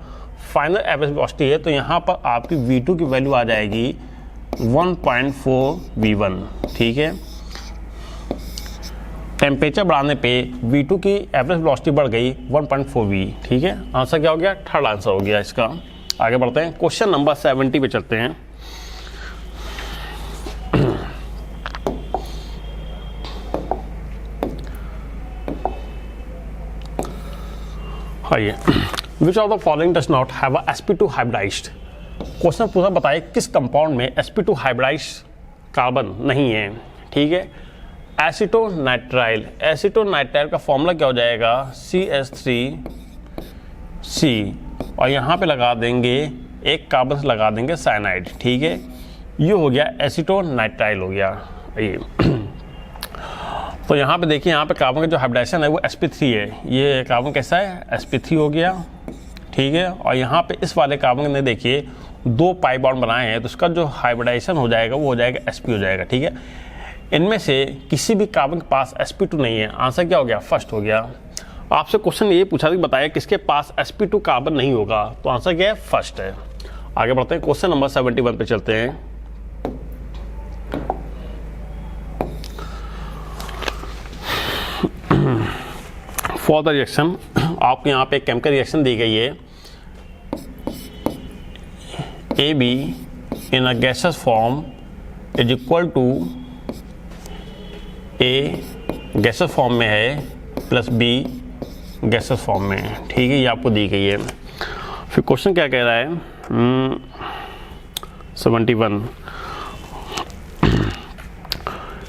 फाइनल एवरेज वेलोसिटी है, तो यहाँ पर आपकी V2 की वैल्यू आ जाएगी 1.4 V1, ठीक है। टेम्परेचर बढ़ाने पे V2 की एवरेज वेलोसिटी बढ़ गई 1.4 V, ठीक है। आंसर क्या हो गया, थर्ड आंसर हो गया इसका। आगे बढ़ते हैं, क्वेश्चन नंबर 70 पे चलते हैं। आइए, which of the following does not have a sp2 hybridised. Question पूरा बताइए किस कंपाउंड में sp2 हाइब्रिडाइज्ड कार्बन नहीं है। ठीक है, एसिटोनाइट्राइल। एसिटोनाइट्राइल का फॉर्मूला क्या हो जाएगा, CH3C, और यहाँ पे लगा देंगे एक कार्बन से लगा देंगे साइनाइड। ठीक है, ये हो गया एसिटोनाइट्राइल हो गया। ये तो यहाँ पे देखिए, यहाँ पे कार्बन का जो हाइब्रिडाइजेशन है वो sp3 है। ये कार्बन कैसा है, sp3 हो गया। ठीक है, और यहाँ पे इस वाले कार्बन ने देखिए 2 पाई बॉन्ड बनाए हैं, तो उसका जो हाइब्रिडाइजेशन हो जाएगा वो हो जाएगा sp हो जाएगा। ठीक है, इनमें से किसी भी कार्बन के पास sp2 नहीं है। आंसर क्या हो गया, फर्स्ट हो गया। आपसे क्वेश्चन ये पूछा कि बताया किसके पास sp2 कार्बन नहीं होगा, तो आंसर क्या है, फर्स्ट है। आगे बढ़ते हैं, क्वेश्चन नंबर 71 पे चलते हैं। फॉर द रिएक्शन, आपको यहाँ पे केमिकल रिएक्शन दी गई है, AB in a gases form is equal to A gases form में है प्लस B गैसेस फॉर्म में है। ठीक है, ये आपको दी गई है। फिर क्वेश्चन क्या कह रहा है, 71,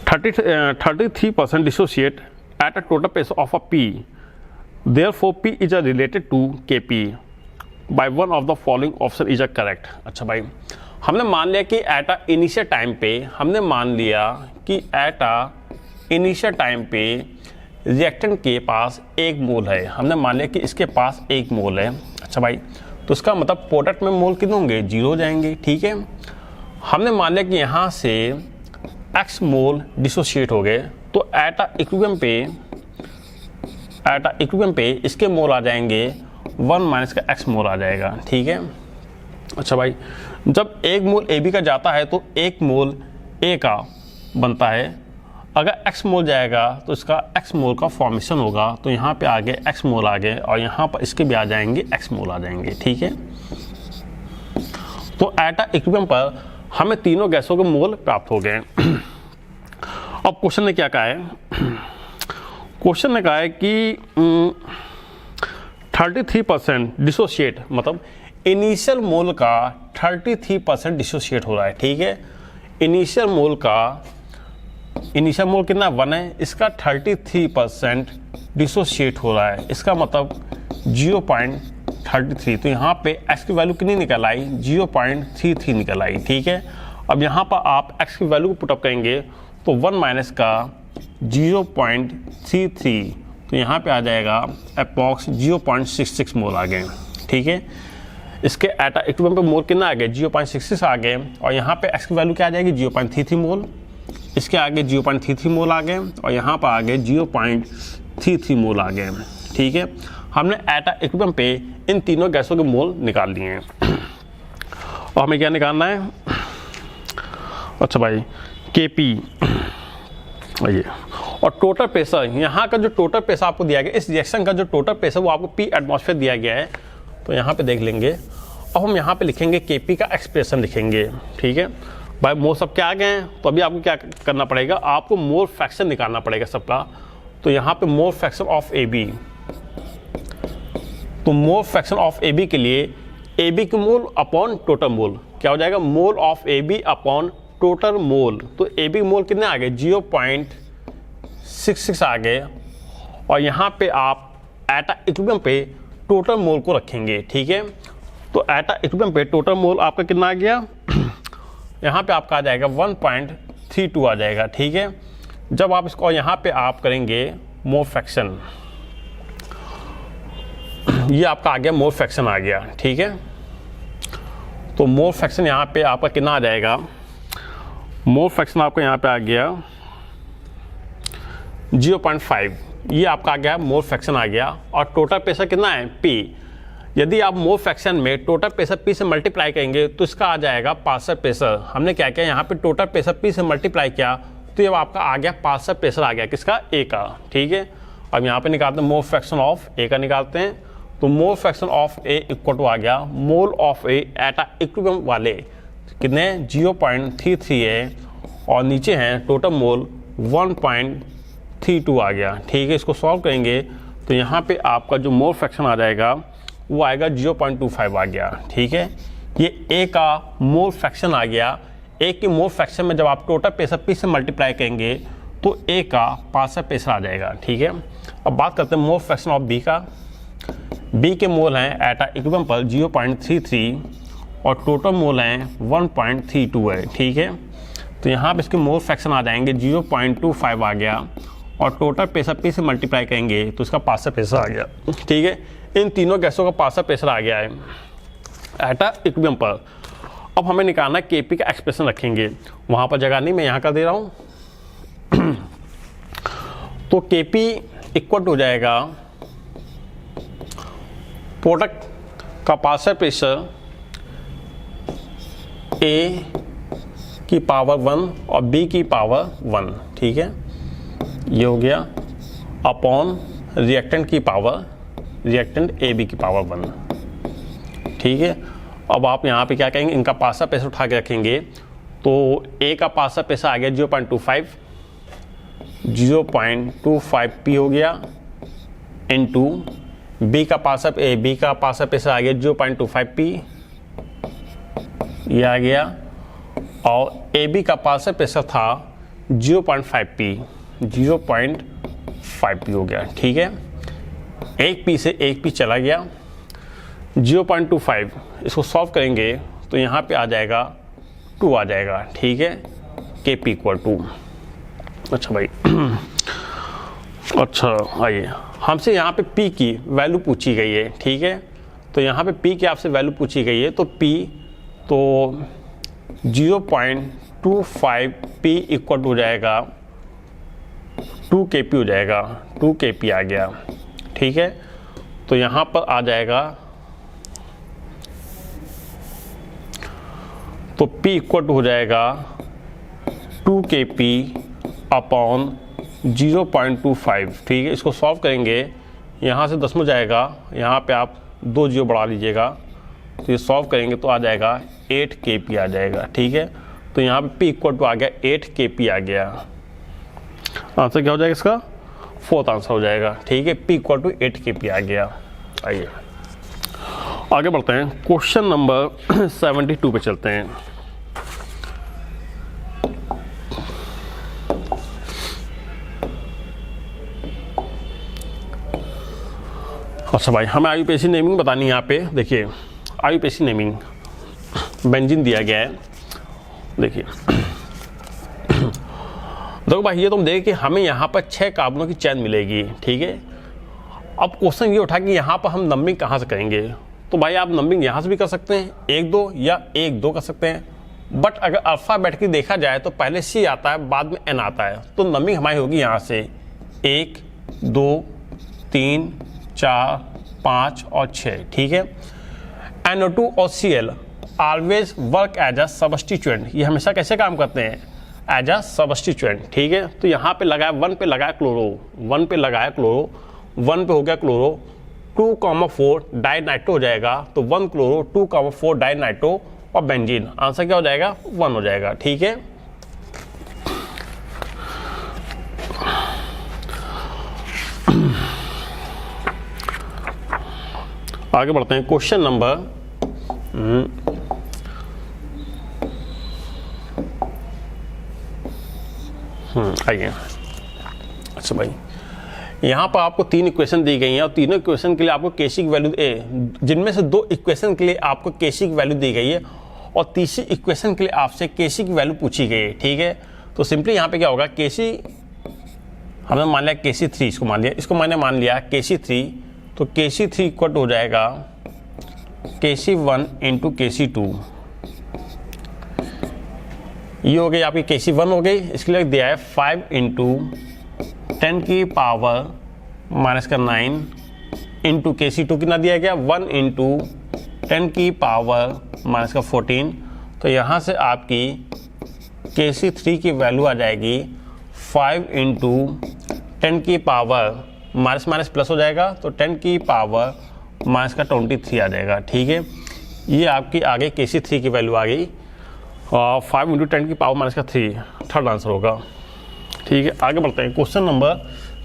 33% dissociate at a total pressure of a P. Therefore, P is related to Kp. By one of the following option is correct. अच्छा भाई, हमने मान लिया कि एट अ इनिशियल टाइम पे, हमने मान लिया कि एट अ इनिशियल टाइम पे रिएक्टेंट के पास 1 मोल है। हमने मान लिया कि इसके पास 1 मोल है। अच्छा भाई, तो इसका मतलब प्रोडक्ट में मोल कितने होंगे, 0 हो जाएंगे। ठीक है, हमने मान लिया कि यहाँ से x मोल डिसोशिएट हो गए, तो एट अ इक्विलिब्रियम पे इसके मोल आ जाएंगे 1 माइनस का x मोल आ जाएगा। ठीक है, अच्छा भाई, जब 1 मोल AB का जाता है तो 1 मोल A का बनता है। अगर x मोल जाएगा तो इसका x मोल का फॉर्मेशन होगा, तो यहाँ पे आगे x मोल आ गए और यहाँ पर इसके भी आ जाएंगे x मोल आ जाएंगे। ठीक है, तो एट अ इक्विलिब्रियम पर हमें तीनों गैसों के मोल प्राप्त हो गए। अब क्वेश्चन ने क्या कहा है, क्वेश्चन ने कहा है कि 33% डिसोशिएट, मतलब इनिशियल मोल का 33% डिसोशिएट हो रहा है। ठीक है, इनिशियल मोल कितना 1 है, इसका 33% डिसोशिएट हो रहा है। इसका मतलब 0.33, तो यहाँ पे x की वैल्यू कितनी निकल आई, 0.33 निकल आई। ठीक है, अब यहाँ पर आप x की वैल्यू को पुटअप करेंगे तो 1 माइनस का 0.33, तो यहाँ पे आ जाएगा अप्रॉक्स 0.66 मोल आ गए। ठीक है, इसके एट इक्विलिब्रियम पे मोल कितना आ गए, 0.66 आ गए, और यहाँ पे x की वैल्यू क्या आ जाएगी, 0.33 मोल। इसके आगे 0.33 मोल आ गए और यहाँ पर आ गए 0.33 मोल आ गए। ठीक है, हमने एट इक्विलिब्रियम पे इन तीनों गैसों के मोल निकाल लिए हैं। और हमें क्या निकालना है, अच्छा भाई, Kp, ये, और टोटल प्रेशर, यहाँ का जो टोटल प्रेशर आपको दिया गया, इस रिएक्शन का जो टोटल प्रेशर वो आपको P एटमॉस्फेयर दिया गया है। तो यहाँ पे देख लेंगे, अब हम यहाँ पे लिखेंगे Kp का एक्सप्रेशन लिखेंगे। ठीक है भाई, मोल सब क्या आ गए हैं, तो अभी आपको क्या करना पड़ेगा, आपको मोल फ्रैक्शन निकालना पड़ेगा सबका। तो यहाँ पे मोल फ्रैक्शन ऑफ AB, तो मोल फ्रैक्शन ऑफ AB के लिए AB की मोल अपॉन टोटल मोल क्या हो जाएगा, mole of AB upon total mole. तो AB मोल कितने आ गए, 0.66 आ गए, और यहाँ पे आप एट इक्विलिब्रियम पे टोटल मोल को रखेंगे। ठीक है, तो एट इक्विलिब्रियम पे टोटल मोल आपका कितना आ गया, यहाँ पे आपका आ जाएगा 1.32 आ जाएगा। ठीक है, जब आप इसको यहाँ पे आप करेंगे मोल फ्रैक्शन, ये आपका आ गया मोल फ्रैक्शन आ गया। ठीक है, तो मोल फ्रैक्शन यहाँ पे आपका कितना आ जाएगा, मोल फ्रैक्शन आपका यहाँ पे आ गया 0.5, ये आपका आ गया मोल फ्रैक्शन आ गया। और टोटल प्रेशर कितना है, P। यदि आप मोल फ्रैक्शन में टोटल प्रेशर P से मल्टीप्लाई करेंगे तो इसका आ जाएगा पार्शियल प्रेशर। हमने क्या किया, यहाँ पे टोटल प्रेशर P से मल्टीप्लाई किया, तो ये आपका आ गया पार्शियल प्रेशर आ गया, किसका, A का। ठीक है, अब यहाँ पे निकालते हैं मोल फ्रैक्शन ऑफ A का निकालते हैं, तो mole fraction of A equal to आ गया mole of A at equilibrium वाले कितने, 0.33 है, और नीचे हैं टोटल मोल 1.32 आ गया। ठीक है, इसको सॉल्व करेंगे तो यहाँ पे आपका जो मोल फ्रैक्शन आ जाएगा वो आएगा 0.25 आ गया। ठीक है, ये ए का मोल फ्रैक्शन आ गया। ए के मोल फ्रैक्शन में जब आप टोटल प्रेशर पी से मल्टीप्लाई करेंगे तो ए का पार्शियल प्रेशर आ जाएगा। ठीक है, अब बात करते हैं मोल फ्रैक्शन ऑफ बी का। बी के मोल हैं एट इक्विलिब्रियम पर 0.33 और टोटल मोल हैं 1.32 है। ठीक है, तो यहाँ पे इसके मोल फ्रैक्शन आ जाएंगे 0.25 आ गया और टोटल प्रेशर पी से मल्टीप्लाई करेंगे तो इसका पार्शियल प्रेशर आ गया। ठीक है, इन तीनों गैसों का पार्शियल प्रेशर आ गया है एट इक्विलिब्रियम पर। अब हमें निकालना केपी का एक्सप्रेशन रखेंगे, वहाँ पर जगह नहीं, मैं यहाँ कर दे रहा हूँ। तो केपी इक्वल हो जाएगा प्रोडक्ट का पार्शियल प्रेशर ए की पावर 1 और बी की पावर 1। ठीक है, ये हो गया अपॉन रिएक्टेंट की पावर, रिएक्टेंट ए बी की पावर 1। ठीक है, अब आप यहाँ पे क्या कहेंगे, इनका पार्शियल प्रेशर उठा के रखेंगे तो ए का पार्शियल प्रेशर आ गया 0.25 पी हो गया इनटू बी का पार्शियल प्रेशर आ गया 0.25 पी, ये आ गया, और ए बी का पार्शियल प्रेशर था 0.5 पी हो गया। ठीक है, एक पी से एक पी चला गया, 0.25 इसको सॉल्व करेंगे तो यहाँ पे आ जाएगा 2 आ जाएगा। ठीक है, के पी इक्वल 2। अच्छा भाई, अच्छा आइए, हमसे यहाँ पे P की वैल्यू पूछी गई है। ठीक है, तो यहाँ पे P की आपसे वैल्यू पूछी गई है तो P तो 0.25 P इक्वल हो जाएगा 2 Kp हो जाएगा, 2 Kp आ गया। ठीक है, तो यहाँ पर आ जाएगा तो P इक्वल हो जाएगा 2 Kp अपॉन 0.25। ठीक है, इसको सॉल्व करेंगे, यहाँ से 10 में जाएगा, यहाँ पे आप 2 0 बढ़ा लीजिएगा तो ये सॉल्व करेंगे तो आ जाएगा 8 Kp आ जाएगा। ठीक है, तो यहाँ पे P इक्वल टू आ गया 8 Kp आ गया। आंसर क्या हो जाएगा इसका, 4th आंसर हो जाएगा। ठीक है, P इक्वल टू 8 Kp आ गया। आइए आगे बढ़ते हैं, क्वेश्चन नंबर 72 पे चलते हैं। अच्छा भाई, हमें आईयूपीएसी नेमिंग बतानी है। यहाँ पे देखिए आईयूपीएसी नेमिंग बेंजीन दिया गया है। देखिए देखो भाई, ये तुम देख कि हमें यहाँ पर 6 कार्बनों की चेन मिलेगी। ठीक है, अब क्वेश्चन ये उठा कि यहाँ पर हम नंबरिंग कहाँ से करेंगे। तो भाई आप नंबरिंग यहाँ से भी कर सकते हैं, 1 2 या 1 2 कर सकते हैं, बट अगर अल्फ़ाबेटिकली देखा जाए तो पहले C आता है बाद में N आता है। तो नंबरिंग हमारी होगी यहाँ से 1 2 3 4 5 और 6। ठीक है, NO2 और Cl always work as a substituent, ये हमेशा कैसे काम करते हैं, एज अ सबस्टिट्यूएंट। ठीक है, तो यहाँ पे लगाया 1 पे लगाया क्लोरो, 1 पे लगाया क्लोरो, 1 पे हो गया क्लोरो, 2,4 डाई नाइट्रो हो जाएगा, तो 1 क्लोरो 2,4 डाई नाइट्रो और बेंजीन। आंसर क्या हो जाएगा, 1 हो जाएगा। ठीक है, आगे बढ़ते हैं, क्वेश्चन नंबर आइए। अच्छा भाई, यहाँ पर आपको 3 इक्वेशन दी गई हैं और तीनों इक्वेशन के लिए आपको केसी की वैल्यू जिनमें से 2 इक्वेशन के लिए आपको केसी की वैल्यू दी गई है और तीसरी इक्वेशन के लिए आपसे केसी की वैल्यू पूछी गई है। ठीक है, तो सिंपली यहाँ पे क्या होगा, केसी हमने मान लिया KC3, इसको मैंने मान लिया KC3, तो KC3 इक्वल हो जाएगा KC1 इंटू KC2। ये हो गई आपकी KC1 हो गई, इसके लिए दिया है 5 इंटू 10 की पावर -9 इंटू KC2 कितना दिया गया, 1 इंटू 10 की पावर -14। तो यहाँ से आपकी KC3 की वैल्यू आ जाएगी 5 इंटू 10 की पावर माइनस प्लस हो जाएगा, तो 10 की पावर -23 आ जाएगा। ठीक है, ये आपकी आगे KC3 की वैल्यू आ गई 5 इंटू 10 की पावर -3, 3rd आंसर होगा। ठीक है, आगे बढ़ते हैं, क्वेश्चन नंबर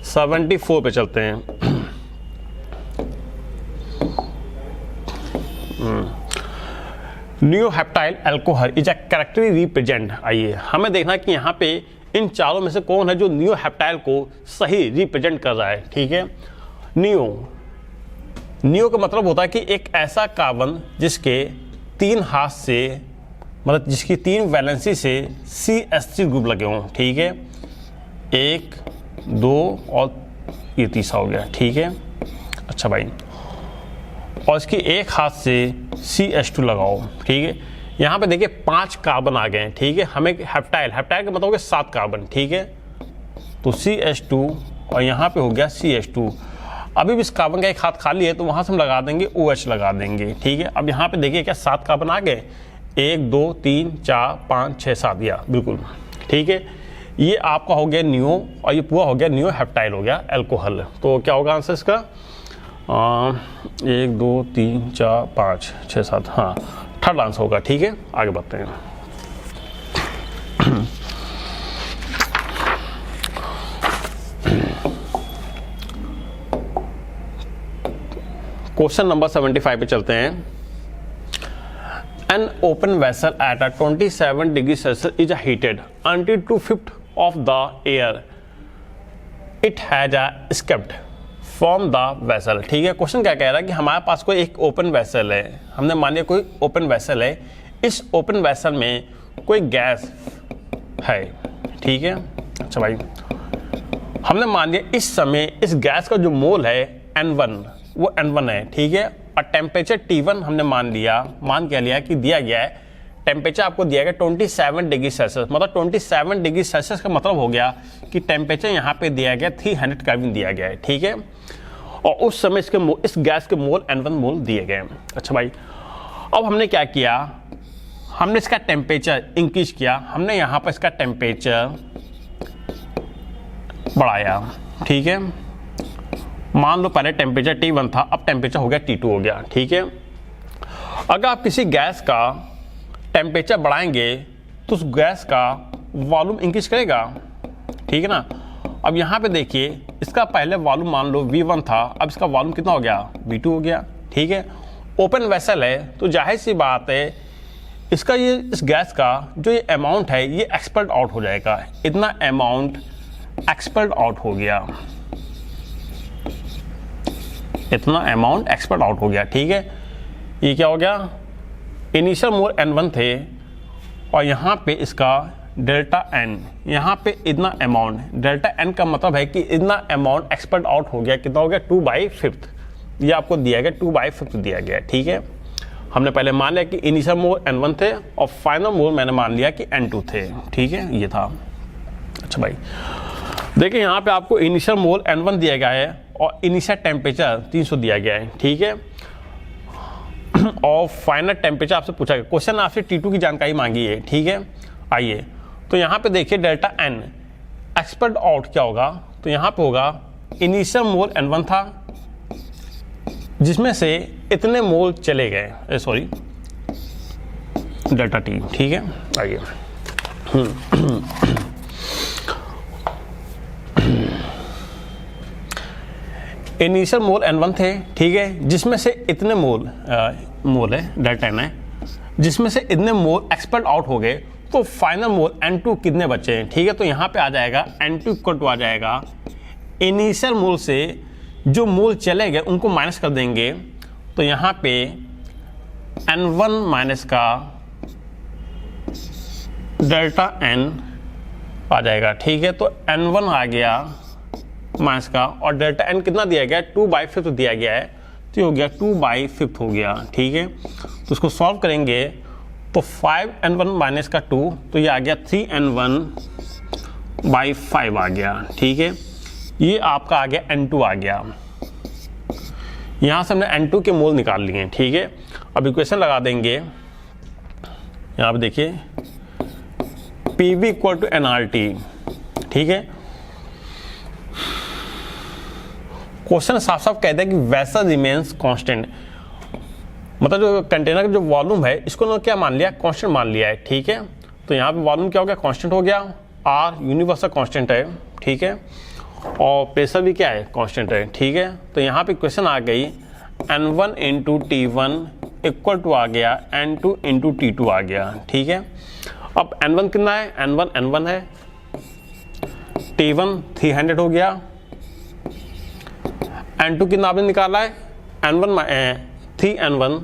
74 पे चलते हैं। नियोहेप्टाइल अल्कोहल इज अ कैरेक्टरी रिप्रेजेंट। आइए हमें देखना कि यहाँ पे इन चारों में से कौन है जो नियोहेप्टाइल को सही रिप्रेजेंट कर रहा है। ठीक है, नियो का मतलब होता है कि एक ऐसा कार्बन जिसके 3 हाथ से, मतलब जिसकी 3 वैलेंसी से CH3 ग्रुप लगे हों। ठीक है, 1 2 और ये तीसरा हो गया। ठीक है, अच्छा भाई, और इसकी एक हाथ से CH2 लगाओ। ठीक है, यहाँ पे देखिए 5 कार्बन आ गए हैं। ठीक है, हमें हेप्टाइल का मतलब हो गया 7 कार्बन। ठीक है, तो CH2 और यहाँ पे हो गया CH2। अभी भी इस कार्बन का एक हाथ खाली है तो वहाँ से हम लगा देंगे OH लगा देंगे। ठीक है, अब यहाँ पे देखिए क्या 7 कार्बन आ गए, 1 2 3 4 5 6 7 या बिल्कुल। ठीक है, ये आपका हो गया नियो और ये पूरा हो गया नियोहेप्टाइल हो गया अल्कोहल। तो क्या होगा आंसर इसका? 1 2 3 4 5 6 7, हाँ थर्ड आंसर होगा। ठीक है, आगे बढ़ते हैं। क्वेश्चन नंबर 75 पे चलते हैं। An open vessel at a 27 degree Celsius is heated until 2/5 of the air it has escaped from the vessel। ठीक है, क्वेश्चन क्या कह रहा है कि हमारे पास कोई एक ओपन वेसल है, हमने मान लिया कोई ओपन वेसल है, इस ओपन वेसल में कोई गैस है। ठीक है, अच्छा भाई, हमने मान लिया इस समय इस गैस का जो मोल है N1 वो N1 है। ठीक है, और टेम्परेचर T1 हमने मान लिया कि दिया गया है। टेम्परेचर आपको दिया गया 27 डिग्री सेल्सियस, मतलब 27 डिग्री सेल्सियस का मतलब हो गया कि टेम्परेचर यहाँ पे दिया गया 300 केल्विन दिया गया है। ठीक है, और उस समय इस गैस के मोल N1 मोल दिए गए। अच्छा भाई, अब हमने क्या किया, हमने इसका टेम्परेचर इंक्रीज किया, हमने यहाँ पर इसका टेम्परेचर बढ़ाया। ठीक है, मान लो पहले टेम्परेचर T1 था, अब टेम्परेचर हो गया T2 हो गया। ठीक है, अगर आप किसी गैस का टेम्परेचर बढ़ाएंगे तो उस गैस का वॉल्यूम इंक्रीज करेगा। ठीक है ना, अब यहाँ पे देखिए इसका पहले वॉल्यूम मान लो V1 था, अब इसका वॉल्यूम कितना हो गया, V2 हो गया। ठीक है, ओपन वेसल है तो जाहिर सी बात है इसका ये इस गैस का जो ये अमाउंट है ये एक्सपेल्ड आउट हो जाएगा। इतना अमाउंट एक्सपेल्ड आउट हो गया, इतना अमाउंट एक्सपेल्ड आउट हो गया। ठीक है, ये क्या हो गया, इनिशियल मोल N1 थे और यहाँ पे इसका डेल्टा N, यहाँ पे इतना अमाउंट, डेल्टा N का मतलब है कि इतना अमाउंट एक्सपेल्ड आउट हो गया। कितना हो गया, 2/5, ये आपको दिया गया 2/5 दिया गया। ठीक है, हमने पहले मान लिया कि इनिशियल मोल N1 थे और फाइनल मोल मैंने मान लिया कि N2 थे। ठीक है, ये था। अच्छा भाई, देखिए यहाँ पे आपको इनिशियल मोल N1 दिया गया है और इनिशियल टेम्परेचर 300 दिया गया है। ठीक है, और फाइनल टेम्परेचर आपसे पूछा गया, क्वेश्चन आपसे T2 की जानकारी मांगी है। ठीक है, आइए तो यहाँ पे देखिए डेल्टा N एक्सपेल्ड आउट क्या होगा, तो यहाँ पे होगा इनिशियल मोल N1 था जिसमें से इतने मोल चले गए, सॉरी डेल्टा T। ठीक है, आइए इनिशियल मोल N1 थे। ठीक है, जिसमें से इतने मोल है डेल्टा N है, जिसमें से इतने मोल एक्सपेल्ड आउट हो गए, तो फाइनल मोल N2 कितने बचे हैं। ठीक है, तो यहाँ पे आ जाएगा N2 इक्वल टू आ जाएगा इनिशियल मोल से जो मोल चले गए उनको माइनस कर देंगे, तो यहाँ पे N1 माइनस का डेल्टा N आ जाएगा। ठीक है, तो N1 आ गया माइनस का और डेल्टा N कितना दिया गया, 2/5 दिया गया है, तो हो गया 2/5 हो गया। ठीक है, तो उसको सॉल्व करेंगे तो 5N1 माइनस का 2, तो ये आ गया 3N1/5 आ गया। ठीक है, ये आपका आ गया N2 आ गया। यहाँ से हमने N2 के मोल निकाल लिए। ठीक है, अब इक्वेशन लगा देंगे, यहाँ पे देखिए PV इक्वल टू nRT। ठीक है, क्वेश्चन साफ साफ कहता है कि वेसल रिमेन्स कांस्टेंट, मतलब जो कंटेनर का जो वॉल्यूम है इसको ना क्या मान लिया, कांस्टेंट मान लिया है। ठीक है, तो यहाँ पे वॉल्यूम क्या हो गया, कांस्टेंट हो गया, R यूनिवर्सल कांस्टेंट है। ठीक है, और प्रेशर भी क्या है, कांस्टेंट है। ठीक है, तो यहाँ पे क्वेश्चन आ गई N1 × T1 इक्वल टू आ गया N2 इंटू T2 आ गया, ठीक है। अब N1 कितना है, N1 है, T1 300 हो गया, N2 कितना आपने निकाला है, N1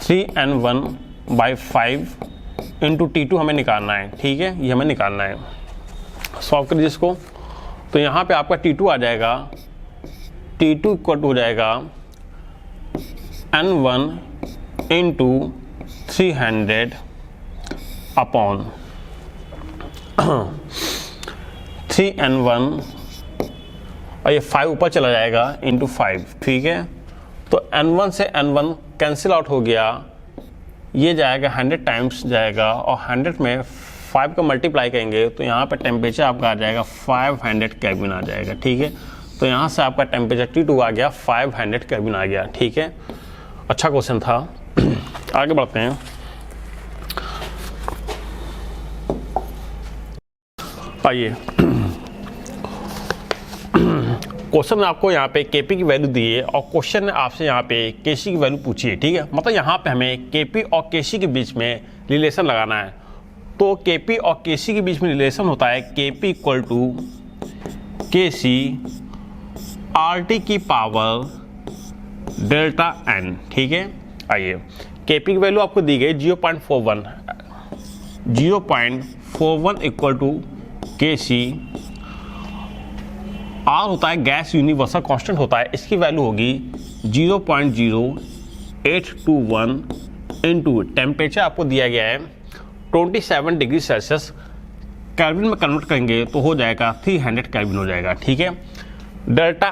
3N1 by 5 into T2 हमें निकालना है, ठीक है, ये हमें निकालना है। सॉल्व करिए इसको, तो यहाँ पे आपका T2 आ जाएगा, T2 इक्वल टू हो जाएगा N1 इंटू 300 अपॉन 3N1 और ये 5 ऊपर चला जाएगा इंटू 5, ठीक है। तो N1 से N1 कैंसिल आउट हो गया, ये जाएगा 100 टाइम्स जाएगा और 100 में 5 का मल्टीप्लाई करेंगे तो यहाँ पर टेम्परेचर आपका आ जाएगा 500 केल्विन आ जाएगा, ठीक है। तो यहाँ से आपका टेम्परेचर T2 आ गया 500 केल्विन आ गया, ठीक है। अच्छा क्वेश्चन था। आगे बढ़ते हैं। आइए, क्वेश्चन में आपको यहाँ पे Kp की वैल्यू दी है और क्वेश्चन ने आपसे यहाँ पे Kc की वैल्यू पूछी है, ठीक है। मतलब यहाँ पे हमें Kp और Kc के बीच में रिलेशन लगाना है। तो Kp और Kc के बीच में रिलेशन होता है Kp equal to Kc RT की पावर डेल्टा n, ठीक है। आइए, Kp की वैल्यू आपको दी गई 0.41 इक्वल टू Kc। R होता है गैस यूनिवर्सल कांस्टेंट होता है, इसकी वैल्यू होगी 0.0821 इंटू टेम्परेचर आपको दिया गया है 27 डिग्री सेल्सियस, केल्विन में कन्वर्ट करेंगे तो हो जाएगा 300 केल्विन हो जाएगा, ठीक है। डेल्टा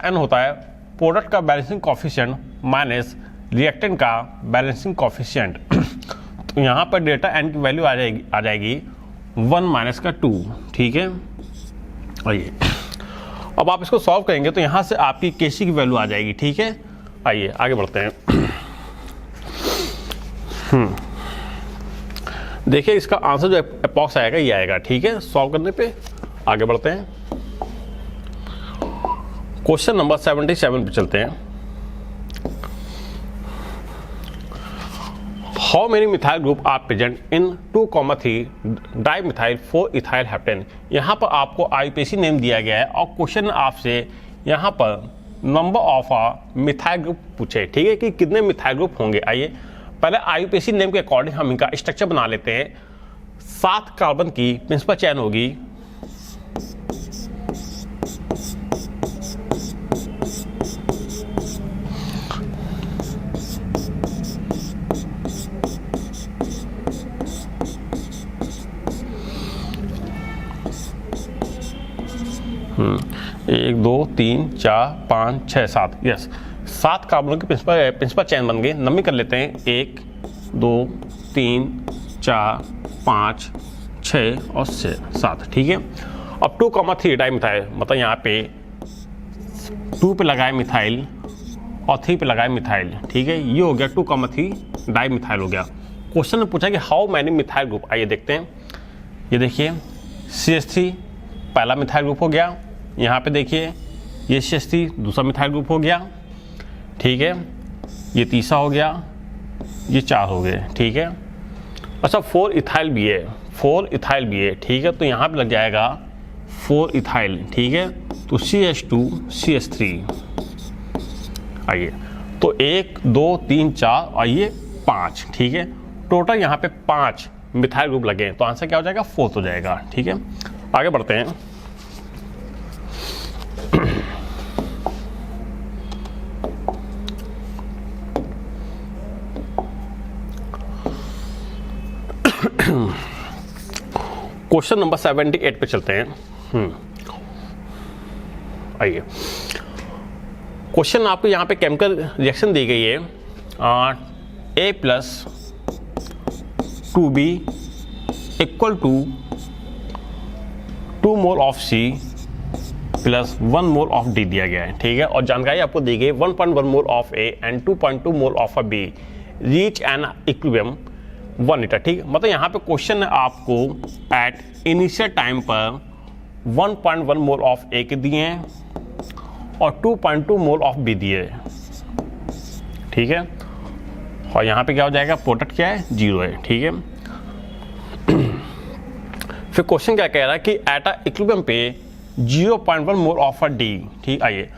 एन होता है प्रोडक्ट का बैलेंसिंग कॉफिशिएंट माइनस रिएक्टेंट का बैलेंसिंग कॉफिशिएंट। तो यहाँ पर डेल्टा एन की वैल्यू आ जाएगी 1 माइनस का 2, ठीक है। आइए, अब आप इसको सॉल्व करेंगे तो यहाँ से आपकी Kc की वैल्यू आ जाएगी, ठीक है। आइए आगे बढ़ते हैं। देखिए इसका आंसर जो अप्रॉक्स आएगा ये आएगा, ठीक है। सॉल्व करने पे आगे बढ़ते हैं। क्वेश्चन नंबर 77 पे चलते हैं। How many methyl group are present in 2,3 dimethyl 4 ethyl heptane. यहाँ पर आपको IUPAC नेम दिया गया है और क्वेश्चन आपसे यहाँ पर नंबर ऑफ मिथाइल ग्रुप पूछे, ठीक है, कि कितने मिथाइल ग्रुप होंगे। आइए पहले IUPAC नेम के अकॉर्डिंग हम इनका स्ट्रक्चर बना लेते हैं। 7 कार्बन की प्रिंसिपल चेन होगी, एक 2 3 4 5 6 7, यस 7 कार्बनों की प्रिंसिपल चेन बन गई। नंबर कर लेते हैं 1 2 3 4 5 6 और 7, ठीक है। अब 2,3 डाइमिथाइल, मतलब यहाँ पे 2 पे लगाए मिथाइल और 3 पे लगाए मिथाइल, ठीक है। ये हो गया 2,3 डाइमिथाइल हो गया। क्वेश्चन ने पूछा कि हाउ मैनी मिथाइल ग्रुप। आइए देखते हैं। ये देखिए CH3 पहला मिथाइल ग्रुप हो गया, यहाँ पे देखिए ये CH3 दूसरा मिथाइल ग्रुप हो गया, ठीक है। ये तीसरा हो गया, ये 4 हो गए, ठीक है। अच्छा 4 इथाइल भी है, 4 इथाइल भी है, ठीक है। तो यहाँ पे लग जाएगा 4 इथाइल, ठीक है। तो CH2 CH3। आइए तो 1 2 3 4 और ये 5, ठीक है। टोटल यहाँ पे 5 मिथाइल ग्रुप लगे, तो आंसर क्या हो जाएगा 4 हो जाएगा, ठीक है। आगे बढ़ते हैं। क्वेश्चन नंबर 78 पे चलते हैं। आइए, क्वेश्चन आपको यहाँ पे केमिकल रिएक्शन दी गई है। A+2B equal to 2 mole of C plus 1 mole of D दिया गया है, ठीक है। और जानकारी आपको दी गई 1.1 मोल of A and 2.2 mole of B reach an equilibrium 1 litre, ठीक है। मतलब यहाँ पे क्वेश्चन है आपको एट इनिशियल टाइम पर 1.1 मोल ऑफ A के दिए हैं और 2.2 मोल ऑफ B दिए हैं, ठीक है। और यहाँ पे क्या हो जाएगा, प्रोडक्ट क्या है, 0 है, ठीक है। फिर क्वेश्चन क्या कह रहा है कि एट अ इक्विलिब्रियम पे 0.1 मोल ऑफ अ डी, ठीक। आइए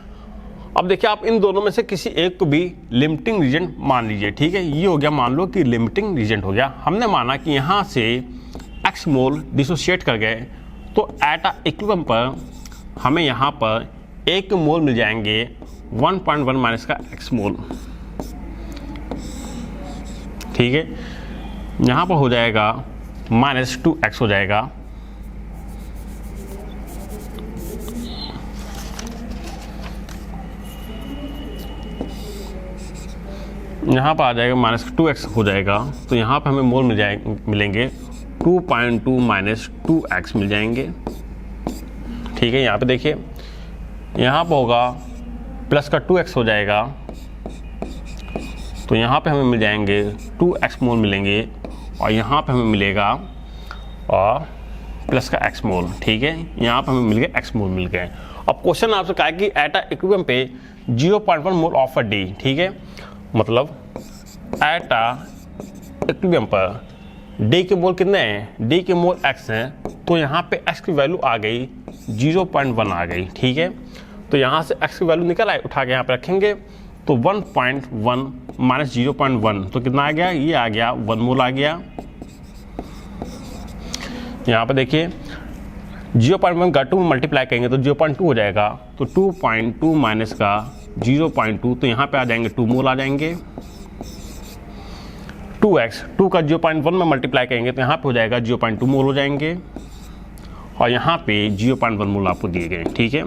अब देखिए, आप इन दोनों में से किसी एक को भी लिमिटिंग रीजेंट मान लीजिए, ठीक है। ये हो गया, मान लो कि लिमिटिंग रीजेंट हो गया। हमने माना कि यहाँ से x मोल डिसोशिएट कर गए, तो एट अ इक्विलिब्रियम पर हमें यहाँ पर 1 मोल मिल जाएंगे 1.1 माइनस का x मोल, ठीक है। यहाँ पर हो जाएगा -2x हो जाएगा, यहाँ पर आ जाएगा -2x हो जाएगा। तो यहाँ पर हमें मोल मिलेंगे 2.2 माइनस 2x मिल जाएंगे, ठीक है। यहाँ पे देखिए, यहाँ पर होगा प्लस का 2x हो जाएगा, तो यहाँ पे हमें मिल जाएंगे 2x मोल मिलेंगे, और यहाँ पे हमें मिलेगा और प्लस का x मोल, ठीक है। यहाँ पे हमें मिल गए x मोल मिल गए। अब क्वेश्चन आपसे कहा है कि एट अ इक्विलिब्रियम पे 0.1 मोल ऑफ अ डी, ठीक है। मतलब एट अ इक्विलिब्रियम पर डी के मोल कितने हैं, डी के मोल x हैं, तो यहाँ पे x की वैल्यू आ गई 0.1 आ गई, ठीक है। तो यहाँ से x की वैल्यू निकल आए, उठा के यहाँ पे रखेंगे, तो 1.1 माइनस 0.1 तो कितना आ गया, ये आ गया 1 मोल आ गया। यहाँ पे देखिए 0.1 का 2 मल्टीप्लाई करेंगे तो 0.2 हो जाएगा, तो 2.2 माइनस का 0.2, तो यहाँ पे आ जाएंगे 2 मोल आ जाएंगे। 2x 2 का 0.1 में मल्टीप्लाई करेंगे तो यहाँ पे हो जाएगा 0.2 मोल हो जाएंगे, और यहाँ पे 0.1 मोल आपको दिए गए, ठीक है।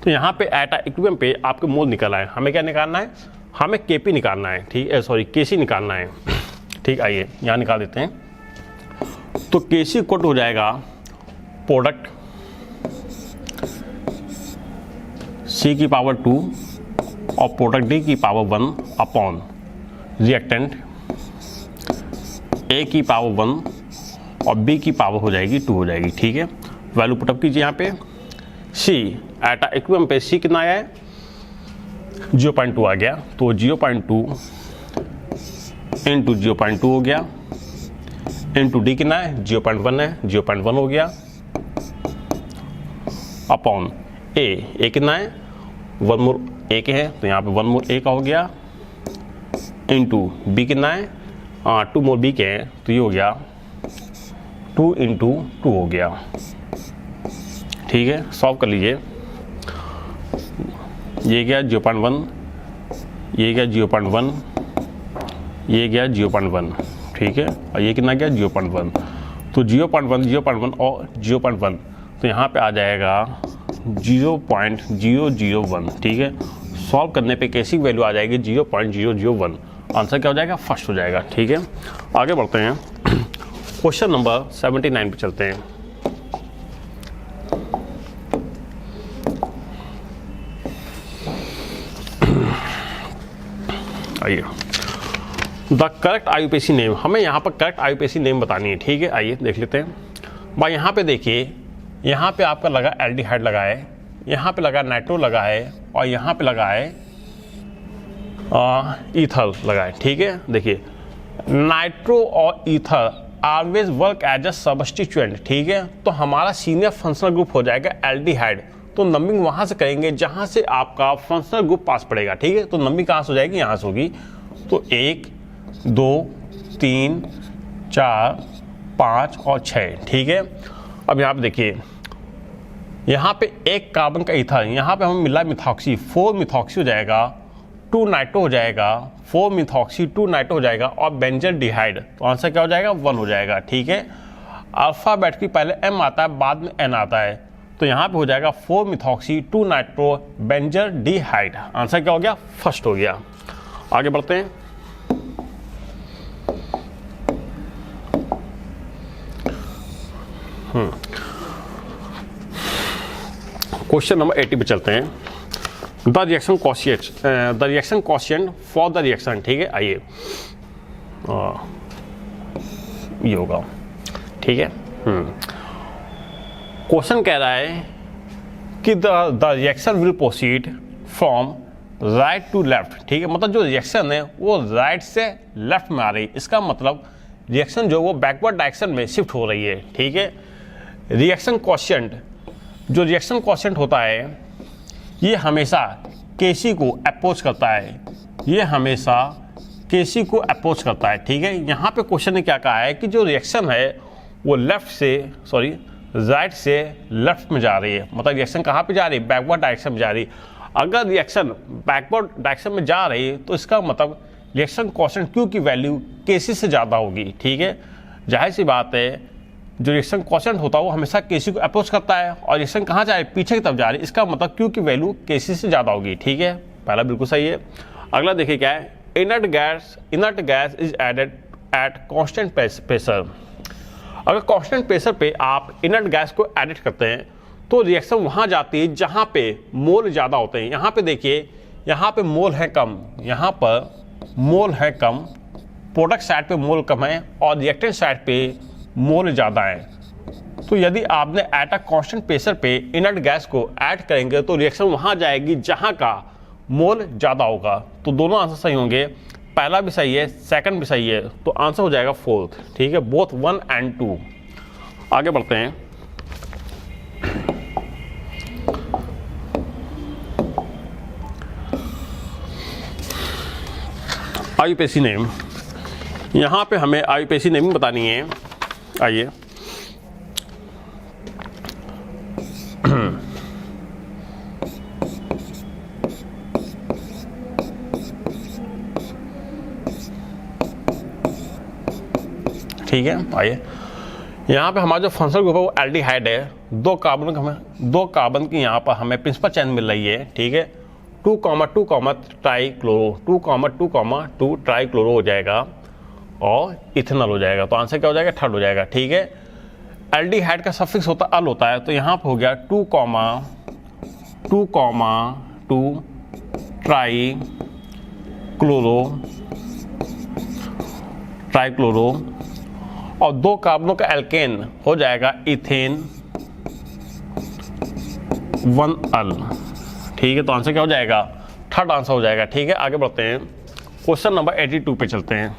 तो यहाँ पे एट इक्विलिब्रियम पे आपके मोल निकल आए। हमें क्या निकालना है, हमें Kp निकालना है, ठीक है, सॉरी Kc निकालना है, ठीक। आइए यहाँ निकाल देते हैं। तो Kc इक्वल हो जाएगा प्रोडक्ट C की पावर 2 और प्रोडक्ट D की पावर 1 अपॉन रिएक्टेंट A की पावर 1 और B की पावर हो जाएगी 2 हो जाएगी, ठीक है। वैल्यू पुटअप कीजिए यहाँ पे। C एट इक्विलिब्रियम पे C कितना आया है, 0.2 आ गया, तो 0.2 इंटू 0.2 हो गया, इंटू D कितना है, 0.1 है, 0.1 हो गया, अपॉन A कितना है, 1 मोल A के है, तो यहाँ पे 1 मोल A का हो गया, इंटू B कितना है, 2 मोल B के हैं, तो ये हो गया 2 इंटू 2 हो गया, ठीक है। सॉल्व कर लीजिए। ये गया 0.1, ये गया 0.1, ये गया 0.1, ठीक है, और ये कितना गया 0.1, तो 0.1 0.1 और 0.1, तो यहाँ पे आ जाएगा 0.001, ठीक है। सॉल्व करने पे कैसी वैल्यू आ जाएगी, 0.001। आंसर क्या हो जाएगा, फर्स्ट हो जाएगा, ठीक है। आगे बढ़ते हैं, क्वेश्चन नंबर 79 पे चलते हैं। आइए, द करेक्ट IUPAC नेम, हमें यहाँ पर करेक्ट IUPAC नेम बतानी है, ठीक है। आइए देख लेते हैं। भाई यहाँ पे देखिए, यहाँ पे आपका लगा एल्डिहाइड लगा है, यहाँ पे लगा नाइट्रो लगा है, और यहाँ पे लगा है ईथर लगा है, ठीक है। देखिए नाइट्रो और ether always work as a substituent, ठीक है। तो हमारा सीनियर फंक्शनल ग्रुप हो जाएगा एल्डिहाइड, तो नंबरिंग वहाँ से करेंगे जहाँ से आपका फंक्शनल ग्रुप पास पड़ेगा, ठीक है। तो नंबरिंग कहाँ से हो जाएगी, यहाँ से होगी। तो 1 2 3 4 5 और 6, ठीक है। अब यहाँ पे देखिए, यहाँ पे 1 कार्बन का ईथर, यहाँ पे हमें मिला मिथॉक्सी, 4 मिथॉक्सी हो जाएगा, 2 नाइट्रो हो जाएगा, 4 मिथॉक्सी 2 नाइट्रो हो जाएगा, और बेंजल्डिहाइड, तो आंसर क्या हो जाएगा, 1 हो जाएगा, ठीक है। अल्फाबेट की पहले M आता है, बाद में N आता है, तो यहाँ पे हो जाएगा 4 मिथॉक्सी 2 नाइट्रो बेंजल्डिहाइड। आंसर क्या हो गया, फर्स्ट हो गया। आगे बढ़ते हैं। क्वेश्चन नंबर 80 पे चलते हैं। The reaction quotient for the reaction, ठीक है। आइए ये होगा, ठीक है। क्वेश्चन कह रहा है कि the reaction will proceed from right to left, ठीक है, मतलब जो रिएक्शन है वो राइट से लेफ्ट में आ रही है, इसका मतलब रिएक्शन जो वो बैकवर्ड डायरेक्शन में शिफ्ट हो रही है, ठीक है। रिएक्शन कोएफिशिएंट, जो रिएक्शन कोएफिशिएंट होता है ये हमेशा केसी को अप्रोच करता है, ये हमेशा केसी को अप्रोच करता है, ठीक है। यहाँ पे क्वेश्चन ने क्या कहा है कि जो रिएक्शन है वो राइट से लेफ्ट में जा रही है, मतलब रिएक्शन कहाँ पे जा रही है, बैकवर्ड डायरेक्शन में जा रही है। अगर रिएक्शन बैकवर्ड डायरेक्शन में जा रही है तो इसका मतलब रिएक्शन कोएफिशिएंट Q की वैल्यू केसी से ज़्यादा होगी, ठीक है। जाहिर सी बात है जो रिएक्शन कोएफिशिएंट होता है वो हमेशा केसी को अप्रोच करता है और रिएक्शन कहाँ जा रही है, पीछे की तरफ जा रही है, इसका मतलब Q की वैल्यू केसी से ज़्यादा होगी, ठीक है। पहला बिल्कुल सही है। अगला देखिए क्या है, inert gas is added at constant pressure. अगर कांस्टेंट प्रेशर पे आप इनर्ट गैस को एडिट करते हैं तो रिएक्शन वहाँ जाती है जहाँ पे मोल ज़्यादा होते हैं। यहाँ पे देखिए, यहाँ पे मोल है कम, यहाँ पर मोल है कम, प्रोडक्ट साइड पे मोल कम है और रिएक्टेंट साइड पे मोल ज़्यादा है। तो यदि आपने एट अ कांस्टेंट प्रेशर पे इनर्ट गैस को ऐड करेंगे तो रिएक्शन वहाँ जाएगी जहाँ का मोल ज़्यादा होगा। तो दोनों आंसर सही होंगे, पहला भी सही है, सेकंड भी सही है, तो आंसर हो जाएगा फोर्थ, ठीक है, बोथ 1 and 2। आगे बढ़ते हैं। आईयूपीएसी नेम, यहाँ पे हमें आईयूपीएसी नेम बतानी है। आइए, ठीक है। आइए, यहाँ पे हमारा जो फंक्शनल ग्रुप है वो एल्डिहाइड है, दो कार्बन की यहाँ पर हमें प्रिंसिपल चेन मिल रही है, ठीक है। 2,2 ट्राइक्लोरो, 2,2 ट्राइक्लोरो हो जाएगा और इथेनॉल हो जाएगा। तो आंसर क्या हो जाएगा, थर्ड हो जाएगा, ठीक है। एल्डिहाइड का सफिक्स होता अल होता है, तो यहाँ पर हो गया 2,2 ट्राइक्लोरो और दो कार्बनों का एल्केन हो जाएगा इथेन 1 अल, ठीक है। तो आंसर क्या हो जाएगा, थर्ड आंसर हो जाएगा, ठीक है। आगे बढ़ते हैं, क्वेश्चन नंबर 82 पे चलते हैं।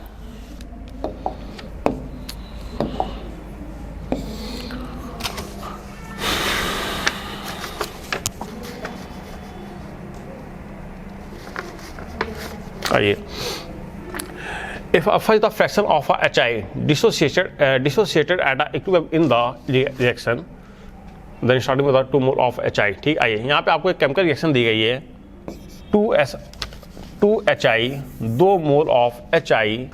आइए, if alpha is the fraction of a HI dissociated at a equilibrium in the reaction, then starting with the 2 mole of HI, ठीक। आइए, यहाँ पे आपको एक केमिकल रिएक्शन दी गई है, 2HI 2 mole of HI,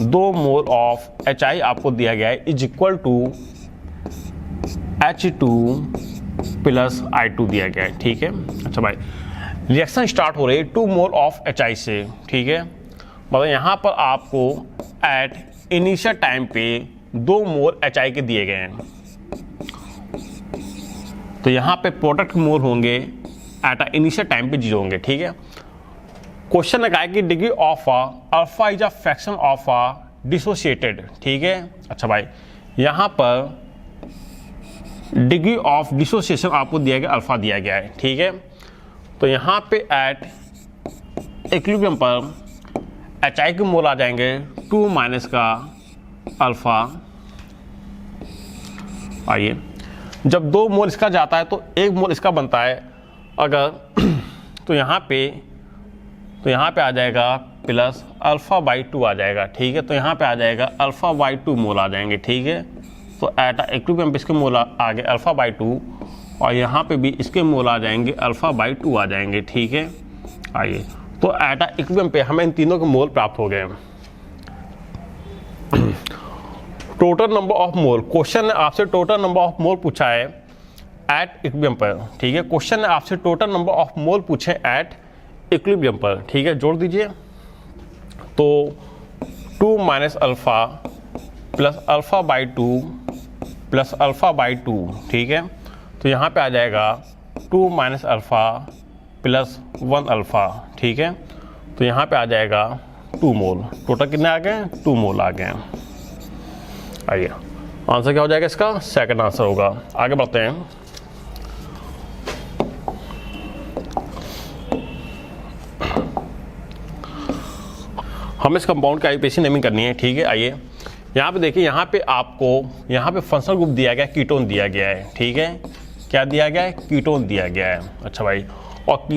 2 mole of HI आपको दिया गया है is equal to H2 plus I2 दिया गया है, ठीक है। अच्छा भाई, रिएक्शन स्टार्ट हो रही है 2 मोल ऑफ HI से, ठीक है। मतलब यहाँ पर आपको एट इनिशियल टाइम पे 2 मोल HI के दिए गए हैं, तो यहाँ पे प्रोडक्ट मोल होंगे एट इनिशियल टाइम पे 0 होंगे, ठीक है। क्वेश्चन लगा है कि degree of alpha is a fraction of dissociated, ठीक है। अच्छा भाई, यहाँ पर डिग्री ऑफ डिसोसिएशन आपको दिया गया, अल्फा दिया गया है, ठीक है। तो यहाँ पे एट इक्विलिब्रियम पर HI के मोल आ जाएंगे 2 माइनस का अल्फा। आइए, जब 2 मोल इसका जाता है तो 1 मोल इसका बनता है अगर तो यहाँ पे आ जाएगा प्लस अल्फा बाई 2 आ जाएगा, ठीक है। तो यहाँ पे आ जाएगा अल्फा बाई 2 मोल आ जाएंगे, ठीक है। तो एट इक्विलिब्रियम पे इसके मोल आ गए अल्फा बाई 2 और यहाँ पे भी इसके मोल आ जाएंगे अल्फा बाई 2 आ जाएंगे, ठीक है। आइए, तो एट इक्विलिब्रियम पे हमें इन तीनों के मोल प्राप्त हो गए। Total number of mole, question ने आपसे टोटल नंबर ऑफ मोल पूछा है एट इक्विलिब्रियम पर, ठीक है। क्वेश्चन ने आपसे टोटल नंबर ऑफ मोल पूछे एट इक्विलिब्रियम पर, ठीक है। जोड़ दीजिए, तो 2 minus alpha plus alpha by 2 plus alpha by 2, ठीक है। तो यहाँ पे आ जाएगा 2 माइनस अल्फा प्लस 1 अल्फा, ठीक है। तो यहाँ पे आ जाएगा 2 मोल, टोटल कितने आ गए, 2 मोल आ गए। आइए, आंसर क्या हो जाएगा इसका, सेकंड आंसर होगा। आगे बढ़ते हैं। हमें इस कंपाउंड की आईयूपीएसी नेमिंग करनी है, ठीक है। आइए यहाँ पे देखिए, यहाँ पे आपको यहाँ पे फंक्शनल ग्रुप दिया गया है, कीटोन दिया गया है, ठीक है। क्या दिया गया है? कीटोन दिया गया है। अच्छा भाई, और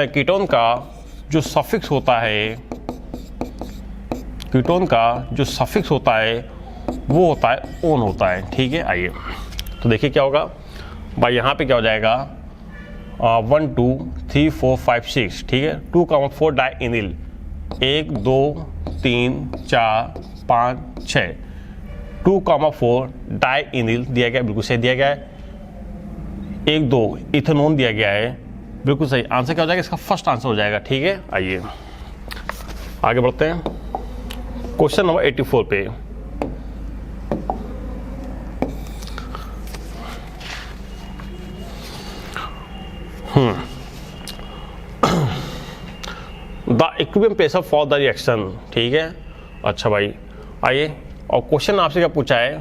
कीटोन का जो सफिक्स होता है, कीटोन का जो सफिक्स होता है वो होता है ओन होता है, ठीक है। आइए तो देखिए क्या होगा भाई, यहाँ पे क्या हो जाएगा 1 2 3 4 5 6, ठीक है। 2,4 डाई इनिल, 1 2 3 4 5 6, 2,4 डाई इनिल दिया गया, बिल्कुल सही दिया गया है। 1 2 इथेनॉन दिया गया है, बिल्कुल सही। आंसर क्या हो जाएगा? इसका फर्स्ट आंसर हो जाएगा, ठीक है। आइए आगे बढ़ते हैं क्वेश्चन नंबर 84 पे। The equilibrium pressure for the reaction, ठीक है। अच्छा भाई आइए, और क्वेश्चन आपसे क्या पूछा है?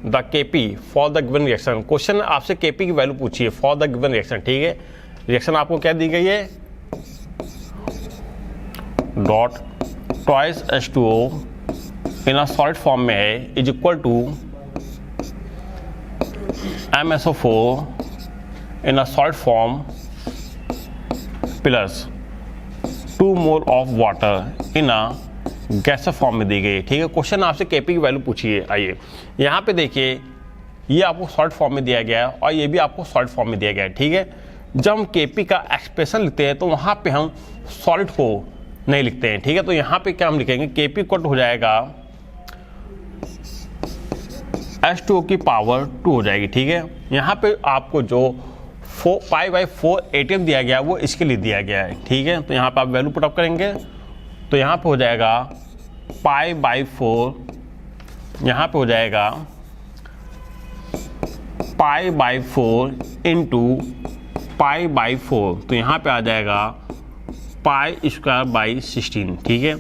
The KP for the given reaction. Question आपसे केपी की वैल्यू पूछी है फॉर द गिवन रिएक्शन, ठीक है। रिएक्शन आपको क्या दी गई है? Dot twice H2O in a solid form में है is equal to MSO4 in a solid form plus 2 mole of water in a gases form में दी गई है, ठीक है। क्वेश्चन आपसे केपी की वैल्यू पूछी है। आइए यहाँ पे देखिए, ये आपको सॉलिड फॉर्म में दिया गया है और ये भी आपको सॉलिड फॉर्म में दिया गया है, ठीक है। जब हम केपी का एक्सप्रेशन लिखते हैं तो वहाँ पे हम सॉलिड को नहीं लिखते हैं, ठीक है। तो यहाँ पे क्या हम लिखेंगे? केपी इक्वल हो जाएगा H2O की पावर 2 हो जाएगी, ठीक है। यहाँ पे आपको जो π/4 ATM दिया गया वो इसके लिए दिया गया है, ठीक है। तो यहाँ पे आप वैल्यू पुटअप करेंगे तो यहाँ पे हो जाएगा π/4, यहाँ पे हो जाएगा π/4 इंटू π/4, तो यहाँ पे आ जाएगा π²/16, ठीक है।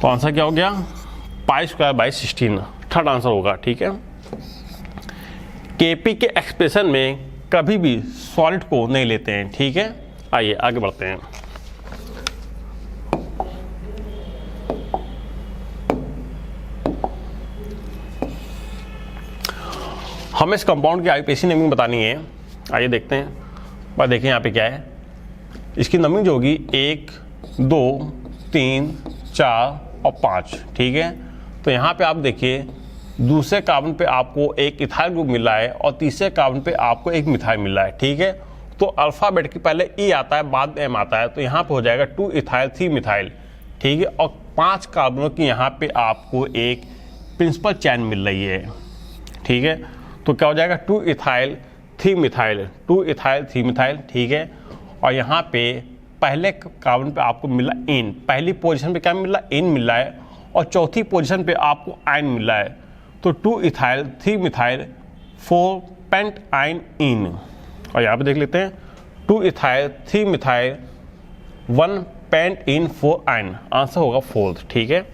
तो आंसर क्या हो गया? π²/16 थर्ड आंसर होगा, ठीक है। केपी के एक्सप्रेशन में कभी भी सॉलिड को नहीं लेते हैं, ठीक है। आइए आगे बढ़ते हैं। हमें इस कंपाउंड की आईयूपीएसी नेमिंग बतानी है। आइए देखते हैं। और देखिए यहाँ पे क्या है, इसकी नमिंग जो होगी 1 2 3 4 और 5, ठीक है। तो यहाँ पे आप देखिए, दूसरे कार्बन पे आपको एक इथाइल ग्रुप मिल रहा है और तीसरे कार्बन पे आपको एक मिथाइल मिल रहा है, ठीक है। तो अल्फाबेट के पहले ई आता है, बाद में एम आता है, तो यहाँ पे हो जाएगा 2 इथाइल 3 मिथाइल, ठीक है। और 5 कार्बनों की यहाँ पे आपको एक प्रिंसिपल चैन मिल रही है, ठीक है। तो क्या हो जाएगा? 2 इथाइल 3 मिथाइल, 2 इथाइल 3 मिथाइल, ठीक है। और यहाँ पे पहले कार्बन पे आपको मिला इन, पहली पोजीशन पे क्या मिल रहा है? इन मिल रहा है, और चौथी पोजीशन पे आपको आयन मिल रहा है। तो 2 ethyl 3 methyl 4 pent yne ene, और यहाँ पे देख लेते हैं 2 ethyl 3 methyl 1 pent ene 4 yne, answer होगा 4th, ठीक है।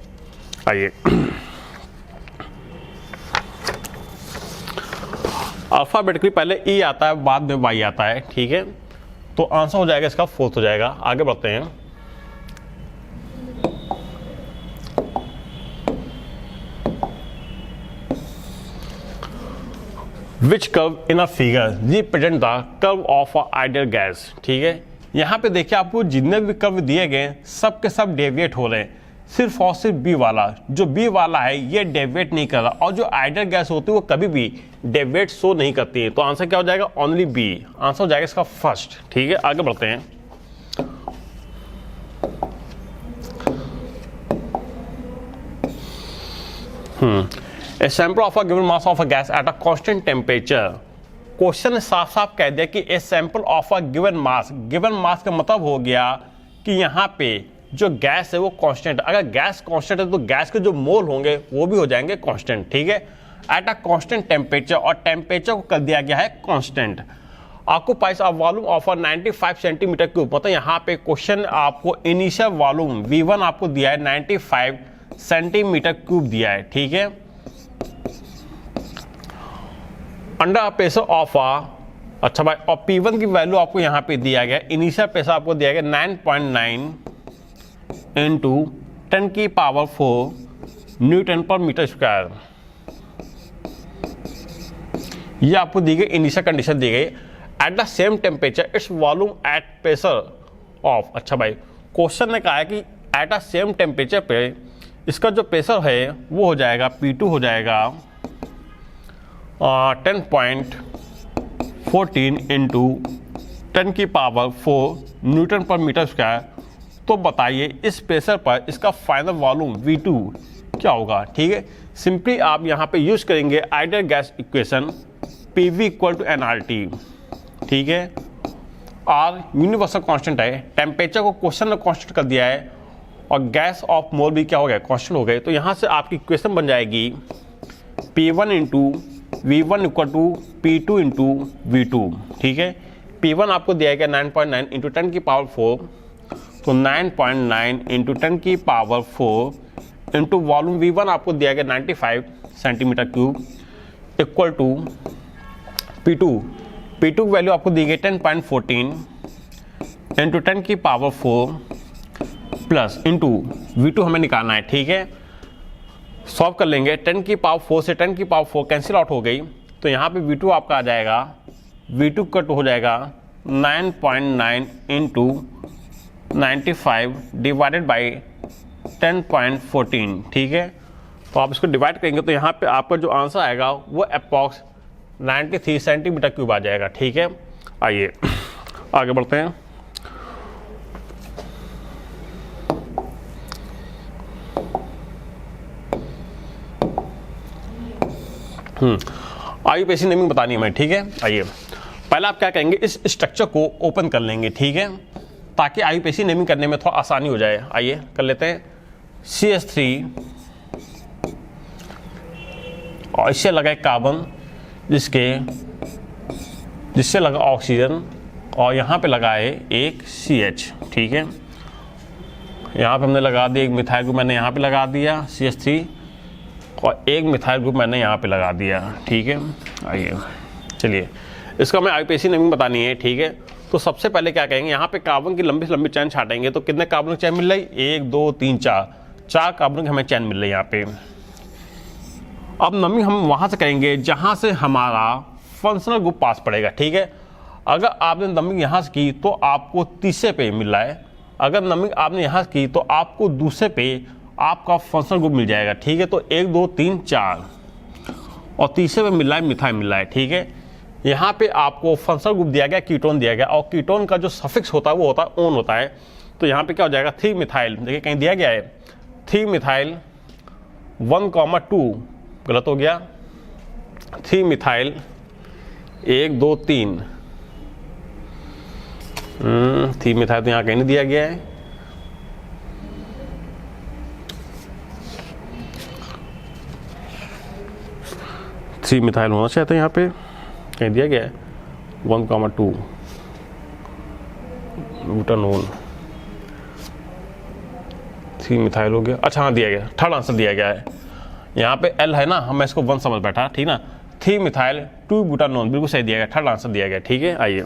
आइए अल्फाबेटिकली पहले ई आता है, बाद में वाई आता है, ठीक है। तो आंसर हो जाएगा इसका 4th हो जाएगा। आगे बढ़ते हैं। Which curve in a figure represent the curve of a ideal gas, ठीक है। यहाँ पे देखिए, आपको जितने भी कर्व दिए गए सब के सब डेविएट हो रहे हैं, सिर्फ और सिर्फ बी वाला, जो बी वाला है ये डेविएट नहीं कर रहा, और जो आइडियल गैस होती है वो कभी भी डेविएट शो नहीं करती है। तो आंसर क्या हो जाएगा? ओनली बी, आंसर हो जाएगा इसका फर्स्ट, ठीक है। आगे बढ़ते हैं। A sample of a given mass of a gas at a constant temperature. Question ने साफ साफ कह दिया कि a sample of a given mass, given mass का मतलब हो गया कि यहाँ पे जो गैस है वो कांस्टेंट। अगर गैस कांस्टेंट है तो गैस के जो मोल होंगे वो भी हो जाएंगे कांस्टेंट, ठीक है। एट अ कांस्टेंट टेम्परेचर, और टेम्परेचर को कर दिया गया है constant. Occupies a volume of a 95 centimetre cube, मतलब यहाँ पे क्वेश्चन आपको इनिशियल वॉल्यूम V1 आपको दिया है 95 सेंटीमीटर क्यूब दिया है, ठीक है। अंडर प्रेशर ऑफ अच्छा भाई, और P1 की वैल्यू आपको यहाँ पे दिया गया, इनिशियल प्रेशर आपको दिया गया 9.9 इंटू 10 की पावर 4 न्यूटन पर मीटर स्क्वायर। ये आपको दी गई इनिशियल कंडीशन दी गई। At the same temperature its volume at pressure of. अच्छा भाई, क्वेश्चन ने कहा है कि एट द सेम टेम्परेचर पे इसका जो प्रेशर है वो हो जाएगा P2 हो जाएगा 10.14 इंटू 10 की पावर 4 न्यूटन पर मीटर स्क्वायर। तो बताइए इस प्रेशर पर इसका फाइनल वॉल्यूम V2 क्या होगा। ठीक है, सिंपली आप यहाँ पे यूज करेंगे ideal gas equation PV equal to nRT। ठीक है, R यूनिवर्सल कांस्टेंट है, टेम्परेचर को क्वेश्चन में कांस्टेंट कर दिया है और गैस ऑफ मोल भी क्या हो गया, कांस्टेंट हो गए। तो यहाँ से आपकी इक्वेशन बन जाएगी P1 into V1 equal to P2 into V2। ठीक है, P1 आपको दिया गया 9.9 इंटू 10 की पावर 4, तो 9.9 इंटू 10 की पावर 4 इंटू वॉल्यूम V1 आपको दिया गया 95 centimetre cube equal to P2 की वैल्यू आपको दी गई 10.14 इंटू 10 की पावर 4 प्लस इंटू V2 हमें निकालना है। ठीक है, सॉल्व कर लेंगे। 10 की पावर 4 से 10 की पावर 4 कैंसिल आउट हो गई, तो यहाँ पे V2 आपका आ जाएगा, V2 कट हो जाएगा 9.9 इंटू 95 डिवाइडेड बाई 10.14। ठीक है, तो आप इसको डिवाइड करेंगे तो यहाँ पे आपका जो आंसर आएगा वो अप्रॉक्स 93 सेंटीमीटर क्यूब आ जाएगा। ठीक है, आइए आगे बढ़ते हैं। IUPAC नेमिंग बतानी है हमें। ठीक है, आइए पहले आप क्या करेंगे, इस स्ट्रक्चर को ओपन कर लेंगे। ठीक है, ताकि IUPAC नेमिंग करने में थोड़ा आसानी हो जाए। आइए कर लेते हैं। CH3 और इससे लगा एक कार्बन, जिससे लगा ऑक्सीजन, और यहाँ पे लगा है एक CH। ठीक है, यहाँ पे हमने लगा दिया एक मिथाइल ग्रुप, मैंने यहाँ पे लगा दिया CH3, और एक मिथाइल ग्रुप मैंने यहाँ पे लगा दिया। ठीक है, आइए चलिए इसका हमें IUPAC नेमिंग बतानी है। ठीक है, तो सबसे पहले क्या करेंगे, यहाँ पे कार्बन की लंबी से लंबी चैन छाटेंगे। तो कितने कार्बन की चैन मिल रही, 1 2 3 4 कार्बन की हमें चैन मिल रही है यहाँ पे। अब नमिंग हम वहाँ से करेंगे जहाँ से हमारा फंक्शनल ग्रुप पास पड़ेगा। ठीक है, अगर आपने नमिंग यहाँ से की तो आपको तीसरे पे मिल रहा है, अगर नमिंग आपने यहाँ से की तो आपको दूसरे पे आपका फंक्शनल ग्रुप मिल जाएगा। ठीक है, तो 1 2 3 4 और तीसरे पे मिल रहा है मिथाइल मिल रहा है। ठीक है, यहाँ पे आपको फंक्शनल ग्रुप दिया गया, कीटोन दिया गया, और कीटोन का जो सफिक्स होता है वो होता है ओन होता है। तो यहाँ पे क्या हो जाएगा, 3 मिथाइल, देखिए कहीं दिया गया है 3 मिथाइल 1,2, गलत हो गया, 3 मिथाइल 1 2 3, 3 मिथाइल तो यहाँ कहीं नहीं दिया गया है। थ्री मिथाइल होना चाहिए था, यहाँ पे कहीं दिया गया है 1,2 बुटानोल, 3 मिथाइल हो गया। अच्छा हाँ दिया गया, थर्ड आंसर दिया गया है। यहाँ पे L है ना, हम इसको 1 समझ बैठा, ठीक ना, 3 मिथाइल 2 बुटानोल, बिल्कुल सही दिया गया, थर्ड आंसर दिया गया। ठीक है, आइए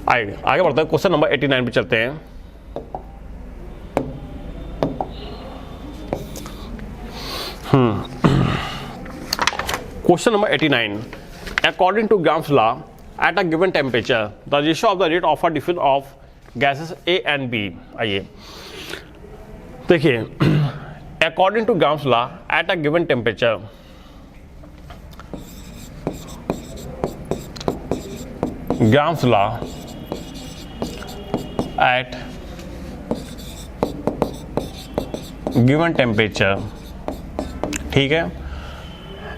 आगे बढ़ते हैं। क्वेश्चन नंबर 89 पे चलते हैं। Question number 89. According to Gram's law, at a given temperature, the ratio of the rate of a diffusion of gases A and B. आइए देखिए, according to Gram's law, at a given temperature, Gram's law at given temperature, ठीक है,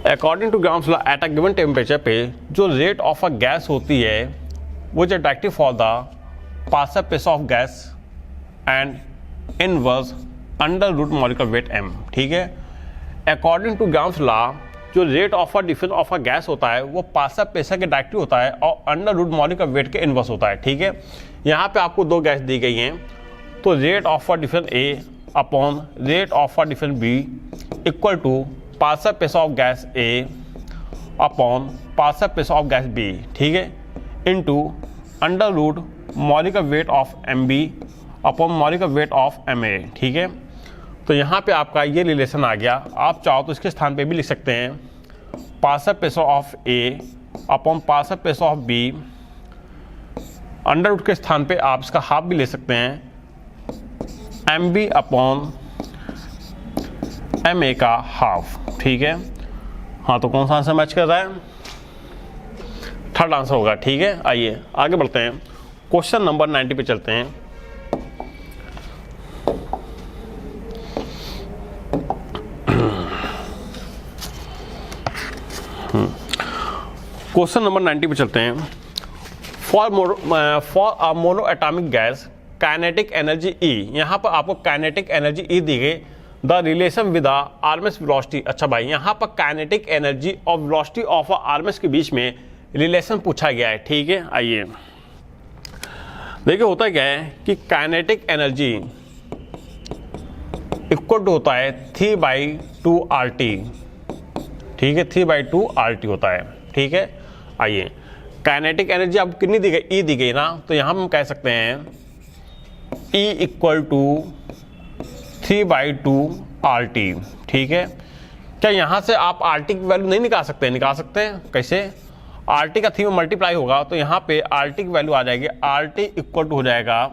according to Graham's law at a given temperature पे जो rate of a gas होती है वो is attractive for the partial pressure of gas and inverse under root molecular weight m। ठीक है, according to Graham's law जो rate of a diffusion of a gas होता है वो पार्शियल प्रेशर के डायरेक्टिव होता है और अंडर रूट मॉलिक्यूलर वेट के इनवर्स होता है। ठीक है, यहाँ पे आपको दो गैस दी गई हैं, तो rate of a diffusion A upon rate of a diffusion B equal to partial pressure of gas A upon partial pressure of gas B, ठीक है, into under root molecular weight of MB upon molecular weight of Ma, ठीक है। तो यहाँ पे आपका ये relation आ गया। आप चाहो तो इसके स्थान पे भी लिख सकते हैं partial pressure of A upon partial pressure of B, under root के स्थान पे आप इसका हाफ भी ले सकते हैं MB अपॉन Ma का हाफ, ठीक है। हाँ, तो कौन सा आंसर मैच कर रहा है? थर्ड आंसर होगा, ठीक है। आइए आगे बढ़ते हैं, क्वेश्चन नंबर 90 पे चलते हैं। क्वेश्चन नंबर 90 पे चलते हैं। For a mono atomic gas kinetic energy E, यहाँ पर आपको काइनेटिक एनर्जी E दी गई। The relation with RMS velocity, अच्छा भाई यहाँ पर काइनेटिक एनर्जी और वेलोसिटी ऑफ आरएमएस के बीच में रिलेशन पूछा गया है, ठीक है। आइए देखिए होता क्या है कि काइनेटिक एनर्जी इक्वल टू होता है 3/2 RT, ठीक है। 3/2 RT होता है, ठीक है। आइए काइनेटिक एनर्जी अब कितनी दी गई? E दी गई ना, तो यहाँ हम कह सकते हैं E इक्वल टू 3/2 RT, ठीक है। क्या यहाँ से आप RT की वैल्यू नहीं निकाल सकते? निकाल सकते हैं। कैसे? RT का 3 में मल्टीप्लाई होगा तो यहाँ पे RT की वैल्यू आ जाएगी, RT इक्वल टू हो जाएगा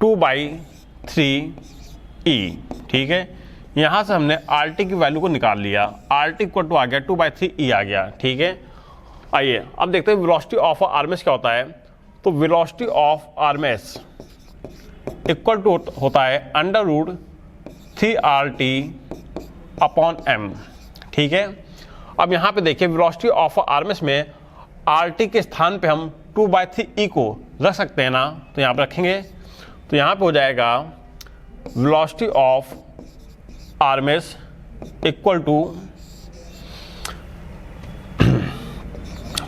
2/3E, ठीक है। यहाँ से हमने RT की वैल्यू को निकाल लिया, RT इक्वल टू आ गया 2/3E आ गया, ठीक है। आइए अब देखते हैं वेलोसिटी ऑफ आरएमएस क्या होता है। तो velocity of RMS equal to होता है under root 3RT upon M, ठीक है। अब यहाँ पे देखिए वेलोसिटी ऑफ आरएमएस में RT के स्थान पे हम 2/3E को रख सकते हैं ना, तो यहाँ पे रखेंगे तो यहाँ पे हो जाएगा velocity of RMS equal to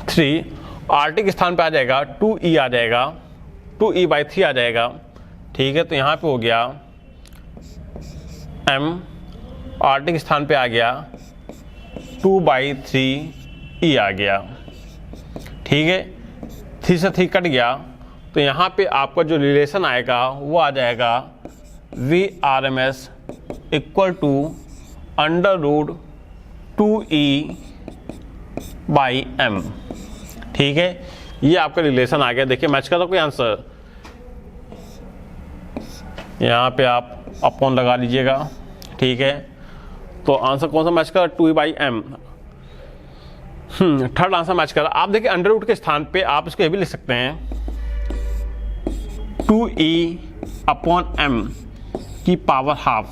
3, RT के स्थान पे आ जाएगा 2E आ जाएगा, 2E/3 आ जाएगा, ठीक है। तो यहाँ पे हो गया M, RT के स्थान पे आ गया 2/3E आ गया, ठीक है। 3 से 3 कट गया तो यहाँ पे आपका जो रिलेशन आएगा वो आ जाएगा VRMS equal to under root 2E/M, ठीक है। ये आपका रिलेशन आ गया। देखिए मैच कर दो कोई आंसर, यहाँ पे आप अपॉन लगा लीजिएगा, ठीक है। तो आंसर कौन सा मैच कर? 2E/M। थर्ड आंसर मैच कर। आप देखिए अंडर रूट के स्थान पे आप इसको ये भी लिख सकते हैं 2E/M की पावर हाफ।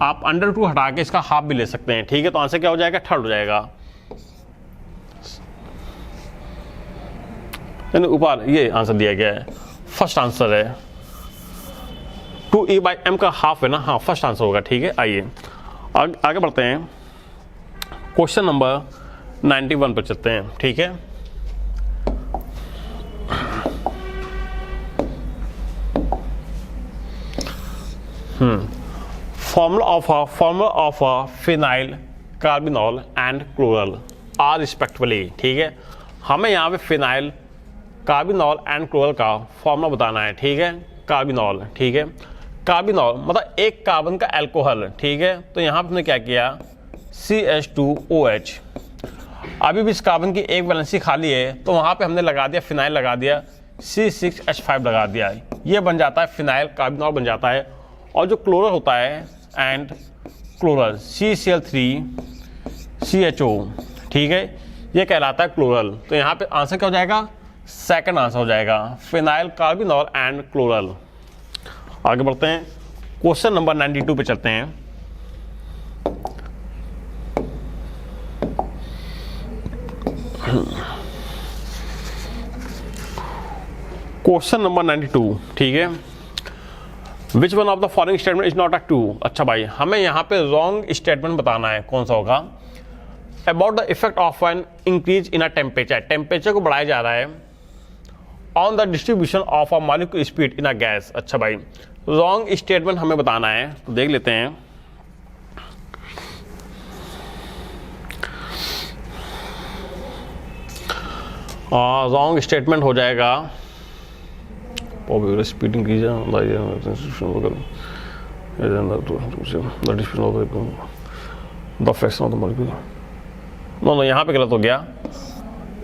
आप अंडर रूट हटा के इसका हाफ भी ले सकते हैं, ठीक है। तो आंसर क्या हो जाएगा? थर्ड हो जाएगा। ऊपर ये आंसर दिया गया है, फर्स्ट आंसर है। 2E/M का हाफ है ना, हाँ फर्स्ट आंसर होगा, ठीक है। आइए आगे बढ़ते हैं, क्वेश्चन नंबर 91 पर चलते हैं, ठीक है। Formula of phenyl carbinol and chloral are respectively, ठीक है। हमें यहाँ पे फिनाइल कार्बिनॉल एंड क्लोरल का फॉर्मूला बताना है, ठीक है। कार्बिनॉल, ठीक है। कार्बिनॉल मतलब एक कार्बन का एल्कोहल, ठीक है। तो यहाँ पे हमने क्या किया CH2OH। अभी भी इस कार्बन की एक वैलेंसी खाली है तो वहाँ पे हमने लगा दिया फिनाइल, लगा दिया C6H5 लगा दिया, ये बन जाता है फिनाइल कार्बिनॉल बन जाता है। और जो क्लोरल होता है एंड क्लोरल CCl3CHO, ठीक है, ये कहलाता है क्लोरल। तो यहाँ पे आंसर क्या हो जाएगा? सेकंड आंसर हो जाएगा फिनाइल कार्बिनॉल एंड क्लोरल। आगे बढ़ते हैं, क्वेश्चन नंबर 92 पे चलते हैं। क्वेश्चन नंबर 92, ठीक है। Which one of the following statement is not a true. अच्छा भाई हमें यहाँ पे रॉन्ग स्टेटमेंट बताना है, कौन सा होगा? About the effect of an increase in a temperature, temperature को बढ़ाया जा रहा है on the distribution of a molecular speed in a gas. अच्छा भाई रॉन्ग स्टेटमेंट हमें बताना है, तो देख लेते हैं। रॉन्ग स्टेटमेंट हो जाएगा probable speed increase the fraction of the molecule. No यहाँ पे गलत हो गया,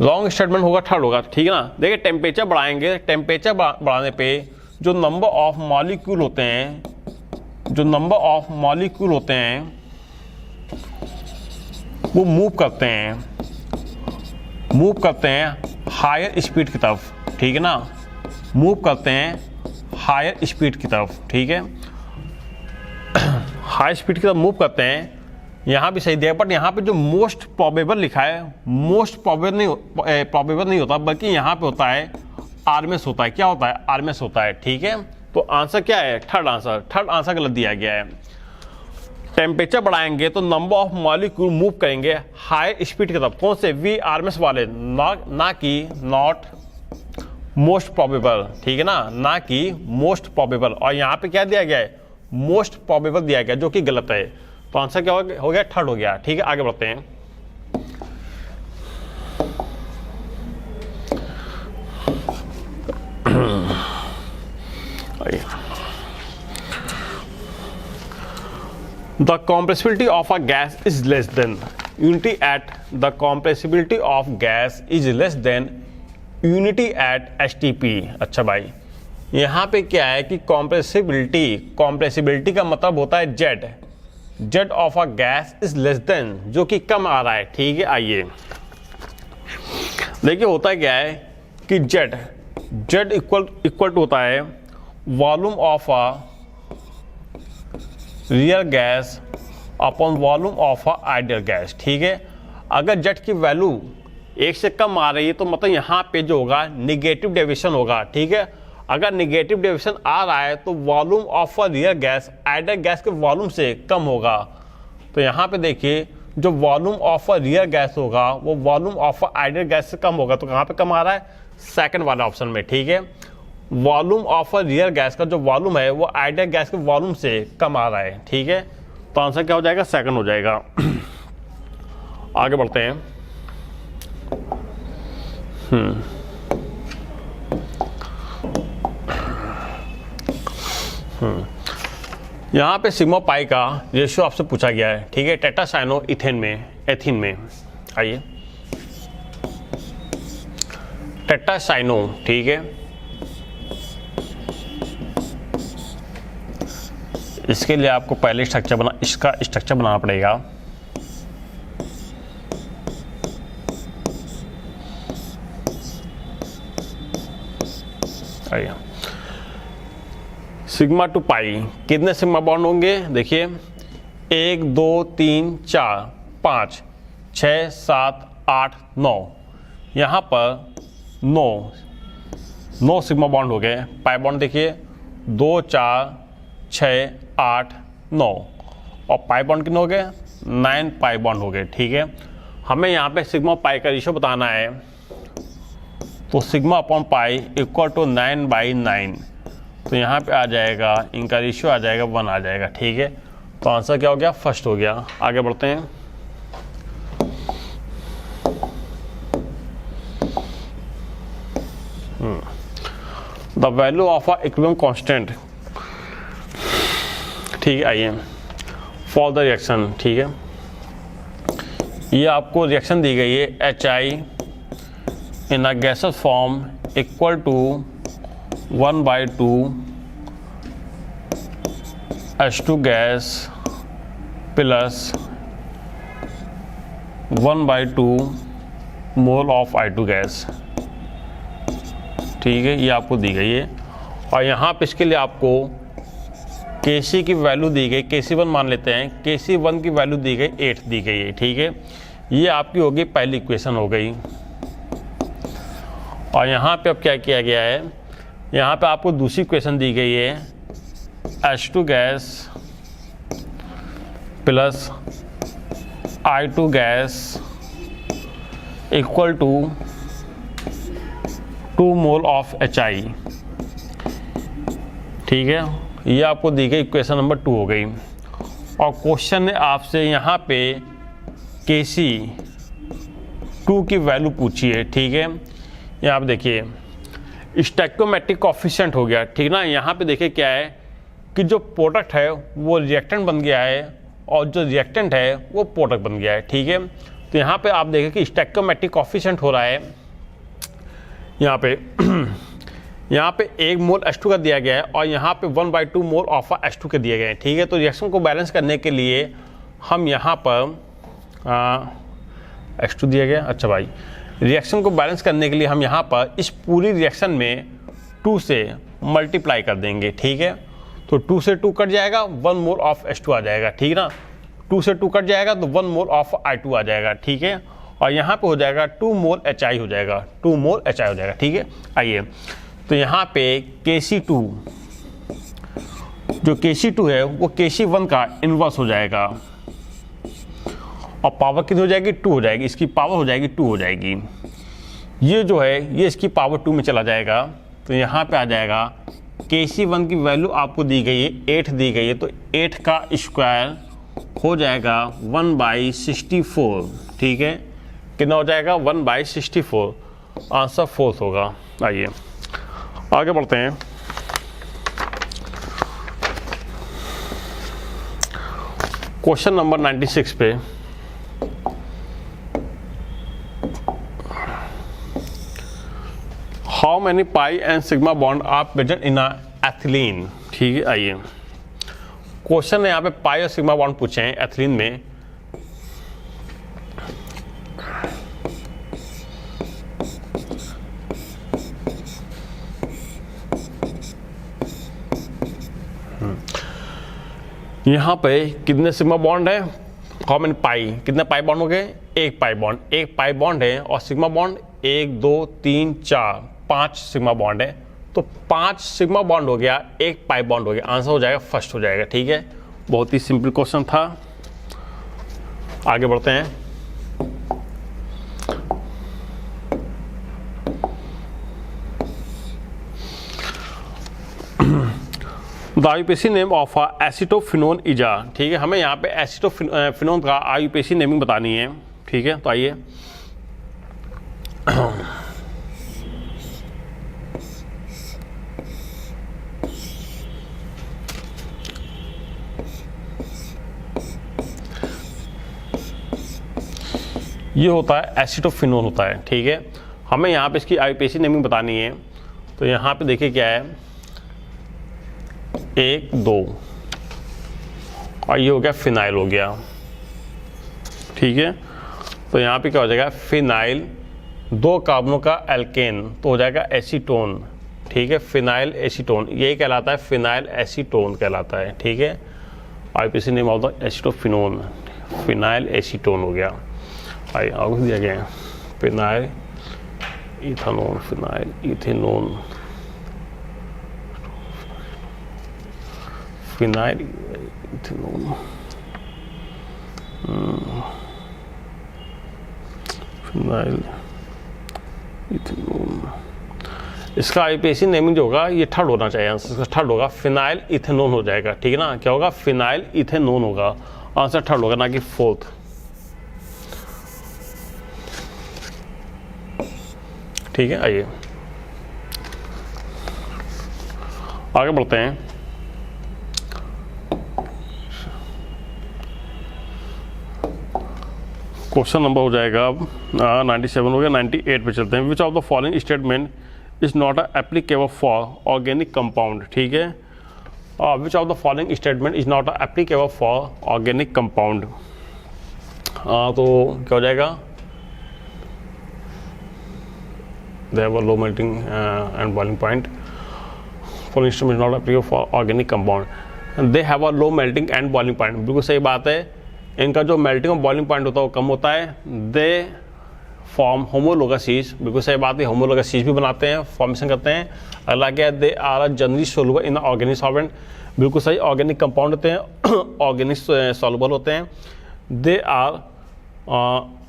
लॉन्ग स्टेटमेंट होगा थर्ड होगा, ठीक है ना। देखिए टेम्परेचर बढ़ाएंगे, टेम्परेचर बढ़ाने पे जो नंबर ऑफ मॉलिक्यूल होते हैं, जो नंबर ऑफ मॉलिक्यूल होते हैं वो मूव करते हैं हायर स्पीड की तरफ, ठीक है ना, मूव करते हैं हायर स्पीड की तरफ, ठीक है, हाई स्पीड की तरफ मूव करते हैं। यहाँ भी सही दिया, बट यहाँ पे जो मोस्ट प्रोबेबल लिखा है, मोस्ट प्रोबेबल नहीं होता, बल्कि यहाँ पे होता है आरएमएस होता है। क्या होता है? आरएमएस होता है, ठीक है। तो आंसर क्या है? थर्ड आंसर गलत दिया गया है। टेम्परेचर बढ़ाएंगे तो नंबर ऑफ मॉलिक्यूल मूव करेंगे हाई स्पीड की तरफ, कौन से? वी आरएमएस वाले, ना कि नॉट मोस्ट प्रोबेबल, ठीक है ना कि मोस्ट प्रोबेबल। और यहाँ पे क्या दिया गया है? मोस्ट प्रोबेबल दिया गया, जो कि गलत है। तो आंसर क्या हो गया? थर्ड हो गया, ठीक है। आगे बढ़ते हैं। The compressibility of a gas is less than unity at the compressibility of gas is less than unity at STP। अच्छा भाई, यहाँ पे क्या है कि कॉम्प्रेसिबिलिटी का मतलब होता है Z of a gas is less than, जो कि कम आ रहा है, ठीक है। आइए देखिए होता क्या है कि जेड इक्वल टू होता है volume of a real gas upon volume of a ideal gas, ठीक है। अगर जेड की वैल्यू 1 से कम आ रही है तो मतलब यहाँ पे जो होगा निगेटिव डेविएशन होगा, ठीक है। अगर निगेटिव डेविएशन आ रहा है तो volume of a real gas ideal gas के वॉल्यूम से कम होगा। तो यहाँ पे देखिए जो volume of a real gas होगा वो volume of a ideal gas से कम होगा। तो कहाँ पे कम आ रहा है? सेकंड वाला ऑप्शन में, ठीक है। Volume of a real gas का जो वॉल्यूम है वो आइडियल गैस के वॉल्यूम से कम आ रहा है, ठीक है। तो आंसर क्या हो जाएगा? सेकंड हो जाएगा। आगे बढ़ते हैं। यहाँ पे सिग्मा पाई का रेशियो आपसे पूछा गया है, ठीक है। टेट्रासाइनो एथीन में आइए, टेट्रासाइनो, ठीक है। इसके लिए आपको पहले इसका स्ट्रक्चर बनाना पड़ेगा। आइए, सिग्मा टू पाई कितने सिग्मा बॉन्ड होंगे? देखिए 1 2 3 4 5 6 7 8 9, यहाँ पर 9 सिग्मा बॉन्ड हो गए। पाई बॉन्ड देखिए 2 4 6 8 9, और पाई बॉन्ड कितने हो गए? 9 पाई बॉन्ड हो गए, ठीक है। हमें यहाँ पे सिग्मा पाई का रेशियो बताना है, तो sigma upon pi equal to 9/9। तो यहाँ पे आ जाएगा, इनका रेशियो आ जाएगा 1 आ जाएगा, ठीक है। तो आंसर क्या हो गया? फर्स्ट हो गया। आगे बढ़ते हैं। The value of a equilibrium constant, ठीक है। आइए फॉर द रिएक्शन, ठीक है। ये आपको रिएक्शन दी गई है HI in a gases form equal to 1/2 H2 gas plus 1/2 mole of I2 gas, ठीक है। ये आपको दी गई है, और यहाँ पे इसके लिए आपको Kc की वैल्यू दी गई, Kc1 मान लेते हैं, Kc1 की वैल्यू दी गई 8 दी गई है, ठीक है। ये आपकी होगी पहली इक्वेशन हो गई। और यहाँ पे अब क्या किया गया है? यहाँ पे आपको दूसरी इक्वेशन दी गई है H2 gas plus I2 gas equal to 2 mole of HI, ठीक है। ये आपको दी गई इक्वेशन नंबर 2 हो गई। और क्वेश्चन ने आपसे यहाँ पे Kc2 की वैल्यू पूछी है, ठीक है। यहाँ आप देखिए स्टैक्योमेट्रिक कॉफिशिएंट हो गया, ठीक ना। यहाँ पे देखिए क्या है कि जो प्रोडक्ट है वो रिएक्टेंट बन गया है और जो रिएक्टेंट है वो प्रोडक्ट बन गया है, ठीक है। तो यहाँ पे आप देखें कि स्टैक्योमेट्रिक कॉफिशिएंट हो रहा है यहाँ पे यहाँ पे 1 मोल H2 का दिया गया है और यहाँ पे 1/2 मोल ऑफ H2 के दिए गए हैं, ठीक है। तो रिएक्शन को बैलेंस करने के लिए हम यहाँ पर H2 दिया गया, अच्छा भाई, रिएक्शन को बैलेंस करने के लिए हम यहाँ पर इस पूरी रिएक्शन में 2 से मल्टीप्लाई कर देंगे, ठीक है। तो 2 से 2 कट जाएगा, 1 मोल ऑफ H2 आ जाएगा, ठीक ना। 2 से 2 कट जाएगा तो 1 मोल ऑफ I2 आ जाएगा, ठीक है। और यहाँ पे हो जाएगा 2 मोल HI हो जाएगा, 2 मोल HI हो जाएगा, ठीक है। आइए, तो यहाँ पे Kc2, जो Kc2 है वो Kc1 का इन्वर्स हो जाएगा और पावर कितनी हो जाएगी, 2 हो जाएगी, इसकी पावर हो जाएगी 2 हो जाएगी। ये जो है ये इसकी पावर 2 में चला जाएगा, तो यहाँ पे आ जाएगा Kc1 की वैल्यू आपको दी गई है 8 दी गई है, तो 8 का स्क्वायर हो जाएगा 1/64, ठीक है। कितना हो जाएगा 1/64, आंसर 4 होगा। आइए आगे बढ़ते हैं। क्वेश्चन नंबर 96 पे how many pi and sigma bond are present in ethylene, ठीक है। आइए, क्वेश्चन है यहाँ पे पाई और सिग्मा बॉन्ड पूछे हैं एथिलीन में। यहाँ पे कितने सिग्मा बॉन्ड है, हाउ मेनी पाई, कितने पाई बॉन्ड हो गए, 1 पाई बॉन्ड, 1 पाई बॉन्ड है और सिग्मा बॉन्ड 1 2 3 4 5 सिग्मा बॉन्ड है, तो 5 सिग्मा बॉन्ड हो गया, 1 पाई बॉन्ड हो गया, आंसर हो जाएगा फर्स्ट हो जाएगा, ठीक है। बहुत ही सिंपल क्वेश्चन था। आगे बढ़ते हैं। The IUPAC name of acetophenone इजा, ठीक है। हमें यहाँ पे एसिटोफिनोन का आईयूपीएसी नेमिंग बतानी है, ठीक है। तो आइए, ये होता है एसिटोफिनोन होता है, ठीक है। हमें यहाँ पे इसकी आईयूपीएसी नेमिंग बतानी है, तो यहाँ पे देखिए क्या है 1 2 और ये हो गया फिनाइल हो गया, ठीक है। तो यहाँ पे क्या हो जाएगा फिनाइल 2 कार्बनों का एल्केन, तो हो जाएगा एसीटोन, ठीक है। फिनाइल एसीटोन यही कहलाता है, फिनाइल एसीटोन कहलाता है, ठीक है। IUPAC name of the acetophenone, phenyl acetone हो गया। आइए आगे दिया गया है फिनाइल इथानोन, फिनाइल इथेनोन, फिनाइल इथेनोन, फिनाइल इथेनोन। इसका आईयूपीएसी नेमिंग जो होगा ये थर्ड होना चाहिए, आंसर इसका थर्ड होगा, फिनाइल इथेनोन हो जाएगा, ठीक है ना। क्या होगा फिनाइल इथेनोन होगा, आंसर थर्ड होगा ना कि फोर्थ, ठीक है। आइए आगे बढ़ते हैं। क्वेश्चन नंबर हो जाएगा अब 97 हो गया, 98 पे चलते हैं। विच of the following statement is not applicable for organic compound, ठीक है। विच of the following statement is not applicable for organic compound, तो क्या हो जाएगा they have a low melting and boiling point. Following instrument is not applicable for organic compound. They have a low melting and boiling point. बिल्कुल सही बात है, इनका जो मेल्टिंग और बॉइलिंग पॉइंट होता है वो कम होता है। दे फॉर्म होमोलोगस सीज, बिल्कुल सही बात है, होमोलोगस सीज भी बनाते हैं, फॉर्मेशन करते हैं। अगला क्या है, they are generally soluble in organic solvent, बिल्कुल सही, ऑर्गेनिक कंपाउंड होते हैं, ऑर्गेनिक सॉल्युबल होते हैं। They are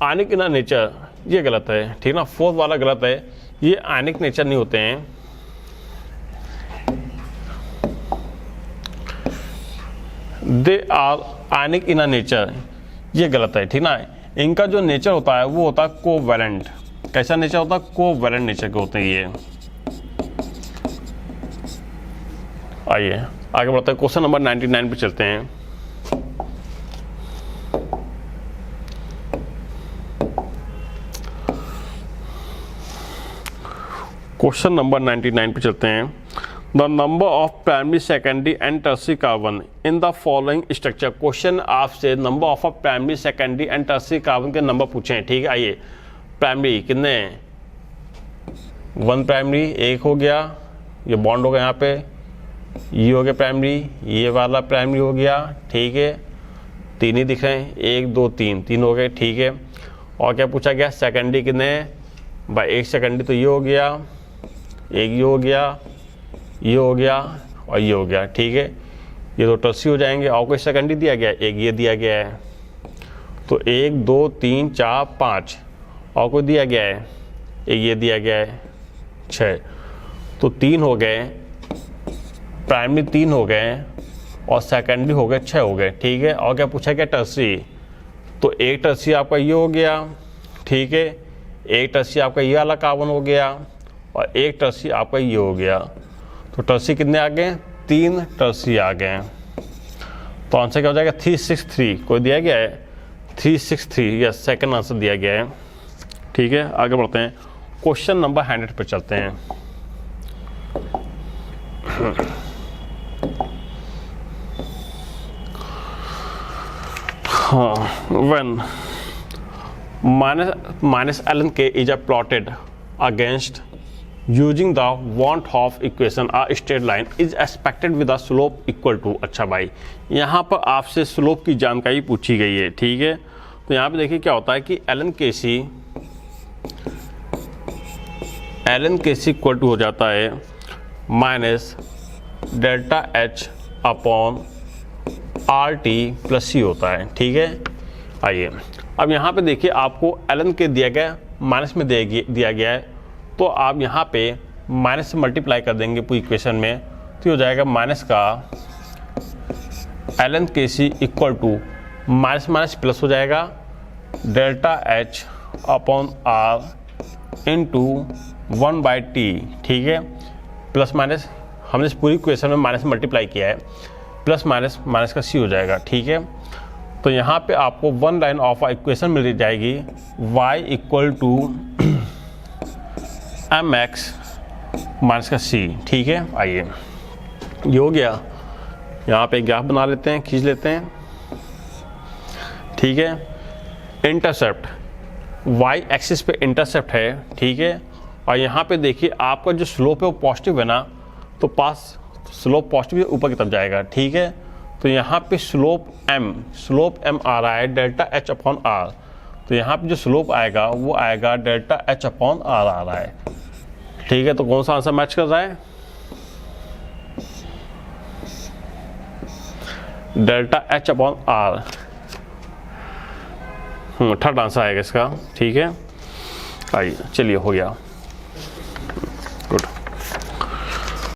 ionic in nature, ये गलत है, ठीक ना, फोर्थ वाला गलत है, ये आयनिक नेचर नहीं होते हैं। They are ionic in nature, ये गलत है, ठीक ना। इनका जो नेचर होता है वो होता है कोवैलेंट। कैसा नेचर होता है, कोवैलेंट नेचर के होते हैं ये। आइए आगे बढ़ते हैं, क्वेश्चन नंबर 99 पे चलते हैं। क्वेश्चन नंबर 99 पे चलते हैं। The number of primary, secondary and tertiary carbon in the following structure. Question आपसे number of primary, secondary and tertiary carbon के नंबर पूछे हैं, ठीक है। आइए, प्राइमरी कितने हैं, 1 प्राइमरी, 1 हो गया, ये बॉन्ड हो गया यहाँ पे, ये हो गया प्राइमरी, ये वाला प्राइमरी हो गया, ठीक है। 3 ही दिख रहे हैं, 1 2 3 हो गए, ठीक है। और क्या पूछा गया, सेकेंडरी कितने हैं भाई, 1 सेकेंडरी तो ये हो गया, एक ये हो गया, ये हो गया और ये हो गया, ठीक है। ये तो टर्शियरी हो जाएंगे। और कोई सेकेंडरी दिया गया, एक ये दिया गया है, तो 1 2 3 4 5। और कोई दिया गया है, एक ये दिया गया है, 6। तो 3 हो गए, प्राइमरी 3 हो गए और सेकेंडरी हो गए 6 हो गए, ठीक है। और क्या पूछा गया, टर्शियरी, तो एक टर्शियरी आपका ये हो गया, ठीक है। एक टर्शियरी आपका ये वाला कार्बन हो गया और एक टर्शियरी आपका ये हो गया। तो टर्शियरी कितने आ गए, 3 टर्शियरी आ गए। तो आंसर क्या हो जाएगा, 363। कोई दिया गया है 363, यस, सेकंड आंसर दिया गया है, ठीक है। आगे बढ़ते हैं, क्वेश्चन नंबर 100 पे चलते हैं। हाँ, when minus ln k is a plotted against using the want of equation a straight line is expected with a slope equal to। अच्छा भाई, यहाँ पर आपसे स्लोप की जानकारी पूछी गई है, ठीक है। तो यहाँ पे देखिए क्या होता है कि ln kc इक्वल टू हो जाता है minus delta H upon R T plus C होता है, ठीक है। आइए, अब यहाँ पे देखिए आपको ln के दिया गया, माइनस में दिया गया है, तो आप यहाँ पे माइनस से मल्टीप्लाई कर देंगे पूरी इक्वेशन में, तो हो जाएगा माइनस का ln K C equal to minus minus plus हो जाएगा delta H upon R into 1/t, ठीक है। प्लस माइनस हमने इस पूरी इक्वेशन में माइनस मल्टीप्लाई किया है, प्लस माइनस माइनस का सी हो जाएगा, ठीक है। तो यहाँ पे आपको 1 लाइन ऑफ इक्वेशन मिल जाएगी, y equal to M X minus का सी, ठीक है। आइए, ये हो गया। यहाँ पे ग्राफ बना लेते हैं, खींच लेते हैं, ठीक है। इंटरसेप्ट y एक्सिस पे इंटरसेप्ट है, ठीक है। और यहाँ पे देखिए आपका जो स्लोप है वो पॉजिटिव है ना, तो पास स्लोप पॉजिटिव ऊपर की तरफ जाएगा, ठीक है। तो यहाँ पे स्लोप m आ रहा है डेल्टा h अपॉन आर, तो यहाँ पे जो स्लोप आएगा वो आएगा डेल्टा h अपॉन आर आ रहा है, ठीक है। तो कौन सा आंसर मैच कर रहा है, delta h upon R, third answer आएगा इसका, ठीक है। आइए, चलिए, हो गया।